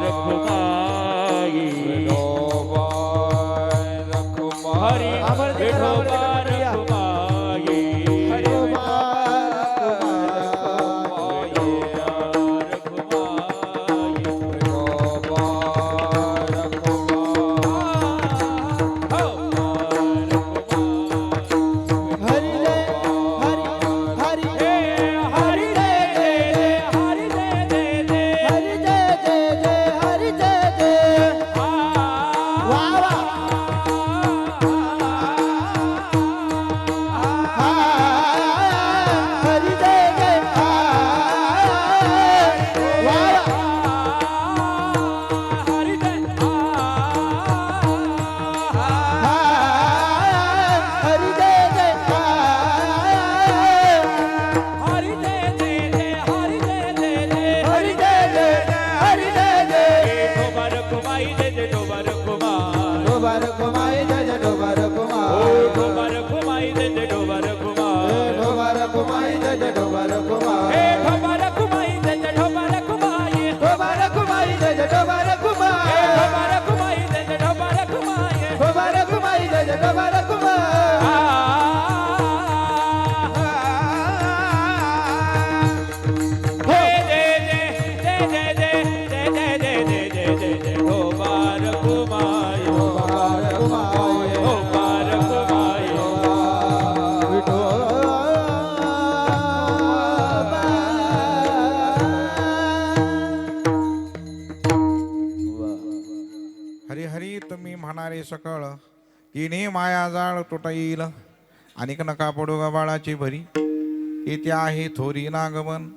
रखुमाई, हरी विठोबा रखुमाई, वाहणारे सकळ तिने माया जाळ तुटा येईल अनेक नका पडू गबाळाची भरी येथे आहे थोरी नागमन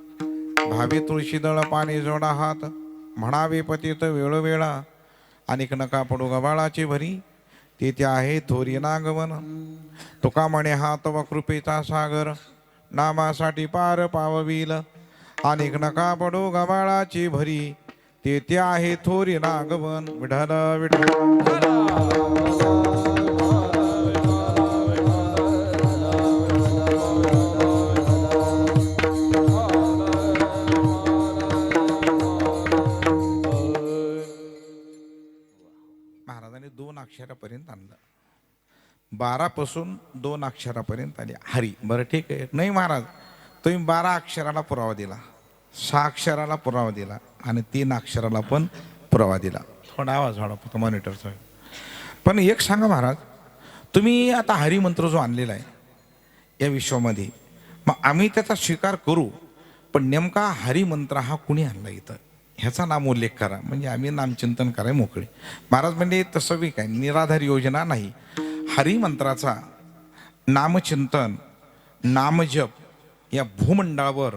भावे तुळशी दळ पाणी जोडा हात म्हणावे पतित वेळोवेळा अनेक नका पडू गबाळाची भरी तेथे आहे थोरी नागमन तुका म्हणे हात व कृपेचा सागर नामासाठी पार पाववील अनेक नका पडू गबाळाची भरी तेथे आहे थोरी नागवन विठ्ठल विठ्ठल महाराजांनी 2 अक्षरापर्यंत आणलं 12 पासून 2 अक्षरापर्यंत आले हरी. बरं ठीक आहे. नाही महाराज तुम्ही 12 अक्षराला पुरावा दिला 6 अक्षराला पुरावा दिला आणि 3 अक्षराला पण पुरावा दिला. थोडा आवाज वाढवा फक्त मॉनिटरचा. पण एक सांगा महाराज तुम्ही आता हरिमंत्र जो आणलेला आहे या विश्वामध्ये मग आम्ही त्याचा स्वीकार करू पण नेमका हरिमंत्र हा कुणी आणला इथं ह्याचा नाम उल्लेख करा म्हणजे आम्ही नामचिंतन कराय मोकळे. महाराज म्हणजे तसं बी काय निराधार योजना नाही. हरिमंत्राचा नामचिंतन नामजप या भूमंडळावर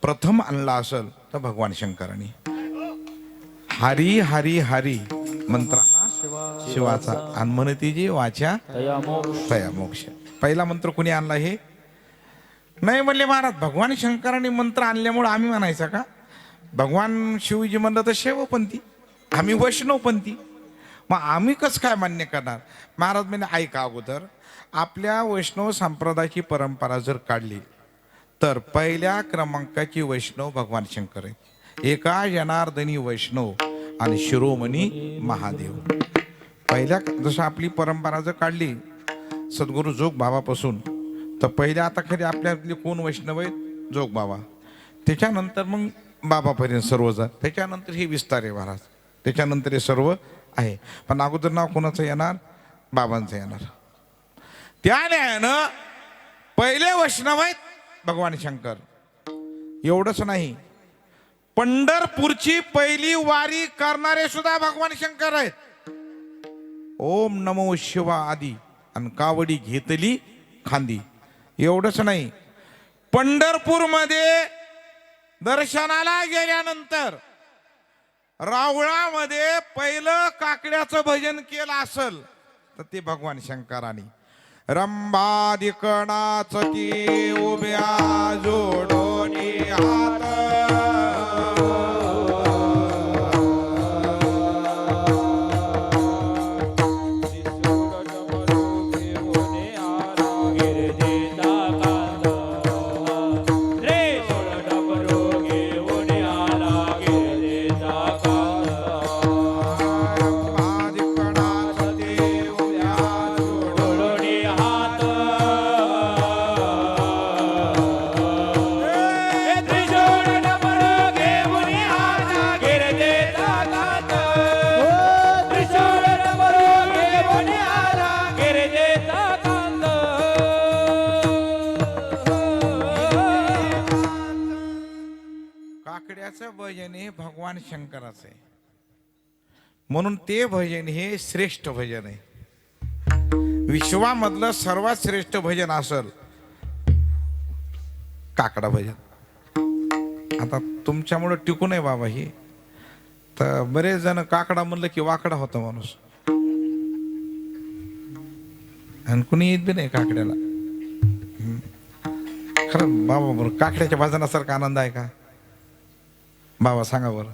प्रथम आणला असेल तर भगवान शंकरांनी. हरी हरी हरी मंत्र हा शिवाचा आणि म्हणती जी वाचा तया मोक्ष. पहिला मंत्र कुणी आणला हे नाही म्हणले महाराज. भगवान शंकरांनी मंत्र आणल्यामुळे आम्ही म्हणायचं का भगवान शिवजी म्हणलं तर शेवपंथी आम्ही वैष्णवपंथी मग आम्ही कसं काय मान्य करणार. महाराज म्हणजे ऐका अगोदर आपल्या वैष्णव संप्रदायाची परंपरा जर काढली तर पहिल्या क्रमांकाची वैष्णव भगवान शंकर आहेत. एका जनार्दनी वैष्णव आणि शिरोमणी महादेव. पहिल्या जसं आपली परंपरा जर काढली सद्गुरू जोग बाबापासून तर पहिल्या आता खरी आपल्यातले कोण वैष्णव आहेत जोग बाबा त्याच्यानंतर मग बाबापर्यंत सर्वजण त्याच्यानंतर हे विस्तार आहे महाराज त्याच्यानंतर हे सर्व आहे. पण अगोदर नाव कोणाचं येणार बाबांचं येणार. त्याने पहिले वैष्णव आहेत भगवान शंकर. एवढंच नाही पंढरपूरची पहिली वारी करणारे सुद्धा भगवान शंकर आहेत. ओम नमो शिवा आदी आणि कावडी घेतली खांदी. एवढंच नाही पंढरपूरमध्ये दर्शनाला गेल्यानंतर रावळामध्ये पहिलं काकड्याचं भजन केलं असल तर ते भगवान शंकरांनी. रंभादिकणाच ती उभ्या जोडोनी हात भजन हे भगवान शंकराचं आहे म्हणून ते भजन हे श्रेष्ठ भजन आहे. विश्वामधलं सर्वात श्रेष्ठ भजन असेल काकडा भजन. आता तुमच्यामुळे टिकू नये बाबा हे तर बरेच जण काकडा म्हणलं की वाकडा होता माणूस आणि कुणी येत बी नाही काकड्याला. खरं बाबा बरं काकड्याच्या भजनासारखा आनंद आहे का बाबा सांगा बरं.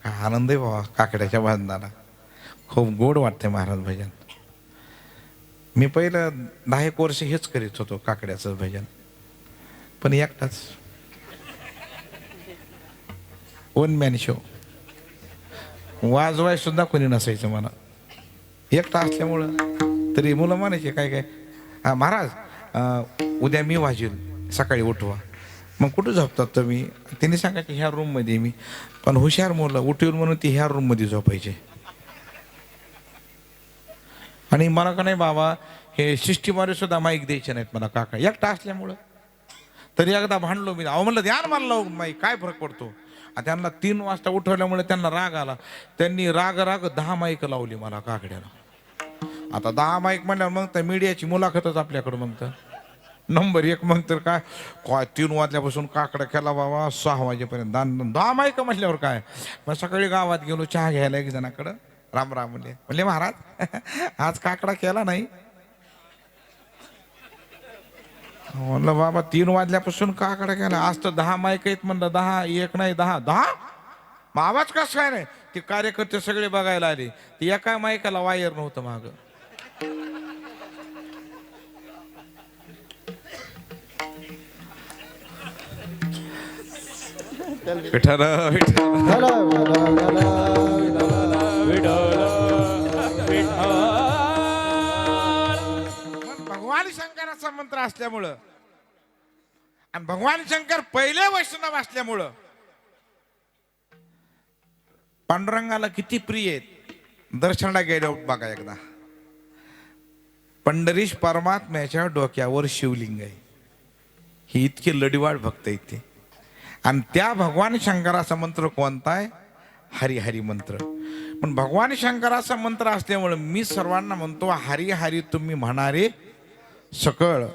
काय आनंद आहे बाबा काकड्याच्या भजनाला. खूप गोड वाटते महाराज भजन. मी पहिलं 10 वर्ष हेच करीत होतो काकड्याचं भजन पण एकटाच वन मॅन शो. वाजवाय सुद्धा कोणी नसायचं मला एकटा असल्यामुळं. तरी मुलं म्हणायचे काय काय महाराज उद्या मी वाजेल सकाळी उठवा. मग कुठं झोपतात तुम्ही त्यांनी सांगा की ह्या रूममध्ये मी. पण हुशार मुलं उठून म्हणून ती ह्या रूममध्ये झोपायचे. आणि मला का नाही बाबा हे सिस्टीमवर सुद्धा माईक द्यायचे नाहीत मला काका एकटा असल्यामुळं. तरी एकदा भांडलो मी. अहो म्हणलं ध्यान मानलं माईक काय फरक पडतो. त्यांना 3 वाजता उठवल्यामुळे त्यांना राग आला. त्यांनी राग 10 माईक लावली मला काकड्याला. आता 10 माईक म्हणल्यावर मग तर मीडियाची मुलाखतच आपल्याकडं मग तर नंबर 1 मग तर काय काय 3 वाजल्यापासून काकडा केला बाबा 6 वाजेपर्यंत 10 माईक म्हटल्यावर काय. मग सकाळी गावात गेलो चहा घ्यायला एक जणाकडं. राम राम म्हणले महाराज आज काकडा केला नाही. म्हणलं बाबा 3 वाजल्यापासून काकडा केला आज तर 10 माईक आहेत म्हणलं 10 1 नाही 10 मग आवाज कस काय नाही. ते कार्यकर्ते सगळे बघायला आले ते एका माईकाला वायर नव्हतं माग. विठ्ठल विठ्ठल चला चला भगवान शंकराचा मंत्र असल्यामुळं आणि भगवान शंकर पहिले वैष्णव असल्यामुळं पांडुरंगाला किती प्रिय आहेत. दर्शनाला गेल्यावर बघा एकदा पंढरीश परमात्म्याच्या डोक्यावर शिवलिंग आहे. ही इतके लढीवाळ भक्त आहेत ते. आणि त्या भगवान शंकराचा मंत्र कोणता आहे. हरी हरी मंत्र. पण भगवान शंकराचा मंत्र असल्यामुळे मी सर्वांना म्हणतो हरी हरी तुम्ही म्हणारे सकळ.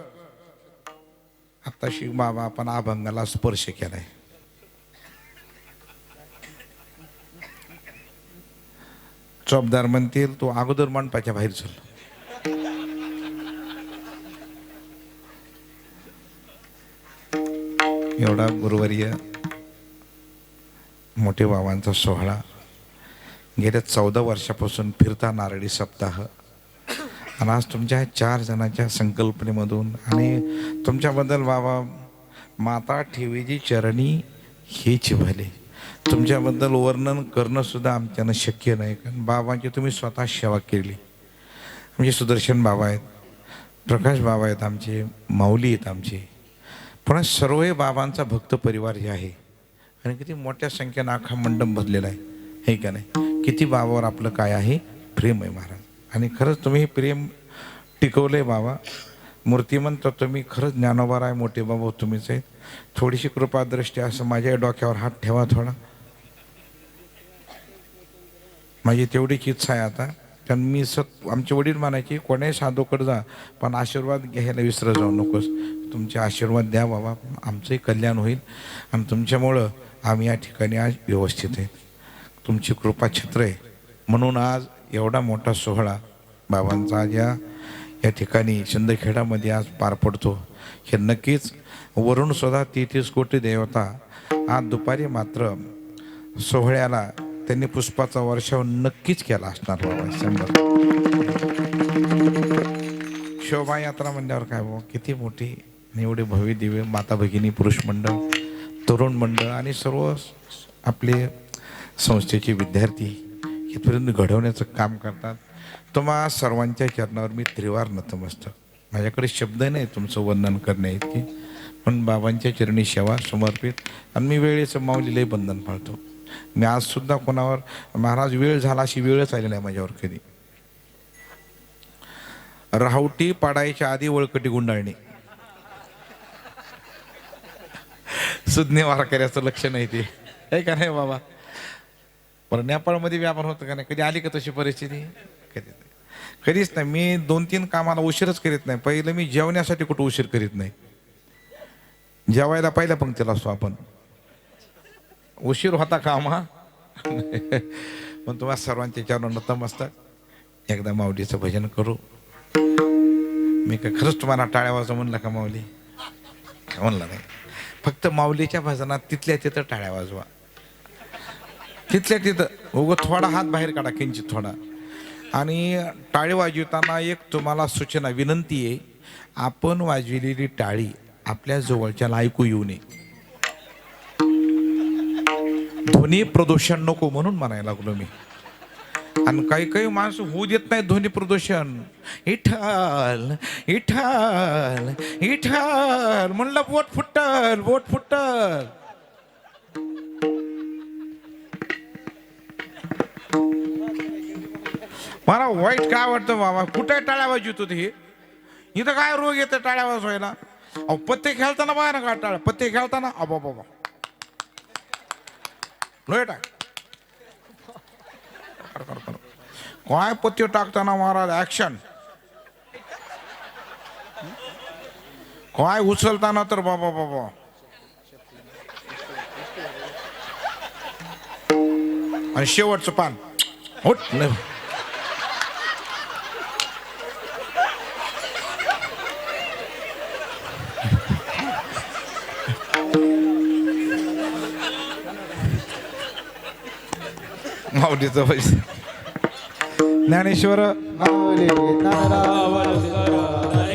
आता शिव बाबा आपण अभंगाला स्पर्श केलाय. चौबदार म्हणतील तो अगोदर मंडपाच्या बाहेर चल. एवढा गुरुवर्य मोठे बाबांचा सोहळा गेल्या 14 वर्षापासून फिरता नारळी सप्ताह आणि आज तुमच्या 4 जणांच्या संकल्पनेमधून आणि तुमच्याबद्दल बाबा माता ठेवीची चरणी हेच भले. तुमच्याबद्दल वर्णन करणं सुद्धा आमच्यानं शक्य नाही कारण बाबांची तुम्ही स्वतः सेवा केली. म्हणजे सुदर्शन बाबा आहेत, प्रकाश बाबा आहेत, आमचे माऊली आहेत आमचे. पुन्हा सर्व बाबांचा भक्त परिवार जे आहे आणि किती मोठ्या संख्येनं अख्खा मंडप भरलेला आहे हे का नाही. किती बाबावर आपलं काय आहे प्रेम आहे महाराज. आणि खरंच तुम्ही हे प्रेम टिकवलंय बाबा. मूर्तिमंत तुम्ही खरंच ज्ञानोबा आहे मोठे बाबा तुम्हीच आहेत. थोडीशी कृपादृष्टी असं माझ्या डोक्यावर हात ठेवा थोडा. माझी तेवढीच इच्छा आहे आता. कारण मी आमचे वडील म्हणायचे कोणाही साधूकडे जा पण आशीर्वाद घ्यायला विसरत जाऊ नकोस. तुमचे आशीर्वाद द्या बाबा आमचंही कल्याण होईल आणि तुमच्यामुळं आम्ही या ठिकाणी आज व्यवस्थित आहे. तुमची कृपा छत्र आहे म्हणून आज एवढा मोठा सोहळा बाबांचा आज या ठिकाणी शिंदखेडामध्ये आज पार पडतो. हे नक्कीच वरून सुद्धा 33 कोटी देवता आज दुपारी मात्र सोहळ्याला त्यांनी पुष्पाचा वर्षाव नक्कीच केला असणार बाबा 100. शोभायात्रा म्हणल्यावर काय बाबा किती मोठी एवढे भव्य दिव्य माता भगिनी पुरुष मंडळ तरुण मंडळ आणि सर्व आपले संस्थेचे विद्यार्थी इथपर्यंत घडवण्याचं काम करतात. तुम्हा सर्वांच्या चरणावर मी त्रिवार नतमस्तक. माझ्याकडे शब्द नाही तुमचं वर्णन करण्या इतके पण बाबांच्या चरणी सेवा समर्पित. आणि मी वेळेचं माऊलीलाही बंधन पाळतो. मी आज सुद्धा कोणावर महाराज वेळ झाला अशी वेळच आली नाही माझ्यावर कधी. राहुटी पाडायच्या आधी वळकटी गुंडाळणे सुज्ञ वारकऱ्याचं लक्ष नाही ते आहे का नाही बाबा. पण नेपाळमध्ये व्यापार होतं का नाही कधी आली का तशी परिस्थिती कधीच नाही. मी 2-3 कामाला उशीरच करीत नाही. पहिलं मी जेवण्यासाठी कुठं उशीर करीत नाही. जेवायला पहिल्या पंक्तीला असतो आपण. उशीर होता कामा पण तुम्हाला सर्वांच्या चरणावर नतमस्तक. एकदा माऊलीचं भजन करू. मी काय खरंच तुम्हाला टाळ्या वाजवा म्हणलं का माऊली म्हणलं नाही. फक्त माऊलीच्या भजनात तिथल्या तिथं टाळ्या वाजवा. तिथल्या तिथं उगं थोडा हात बाहेर काढा किंचित थोडा. आणि टाळी वाजवताना एक तुम्हाला सूचना विनंती आहे. आपण वाजविलेली टाळी आपल्या जवळच्याला ऐकू येऊ नये. ध्वनी प्रदूषण नको म्हणून म्हणायला लागलो मी. आणि काही काही माणसं होऊ देत नाही ध्वनी प्रदूषण. इठल इठल इठल म्हणलं बोट फुटल बोट फुटल. मला वाईट काय वाटतं बाबा कुठे टाळ्या वाजवतो हे. इथं काय रोग येतं टाळ्या वाजवायला. अहो पत्ते खेळताना बघा ना का टाळ्या पत्ते खेळताना अबा बाबा लोय टाक काय पत्ते टाकताना महाराज ऍक्शन. काय उचलताना तर बाबा बाबा. आणि शेवटचं पान होट नाही. माऊलीचं पैसे. ज्ञानेश्वर माऊली ज्ञानराव पावन करा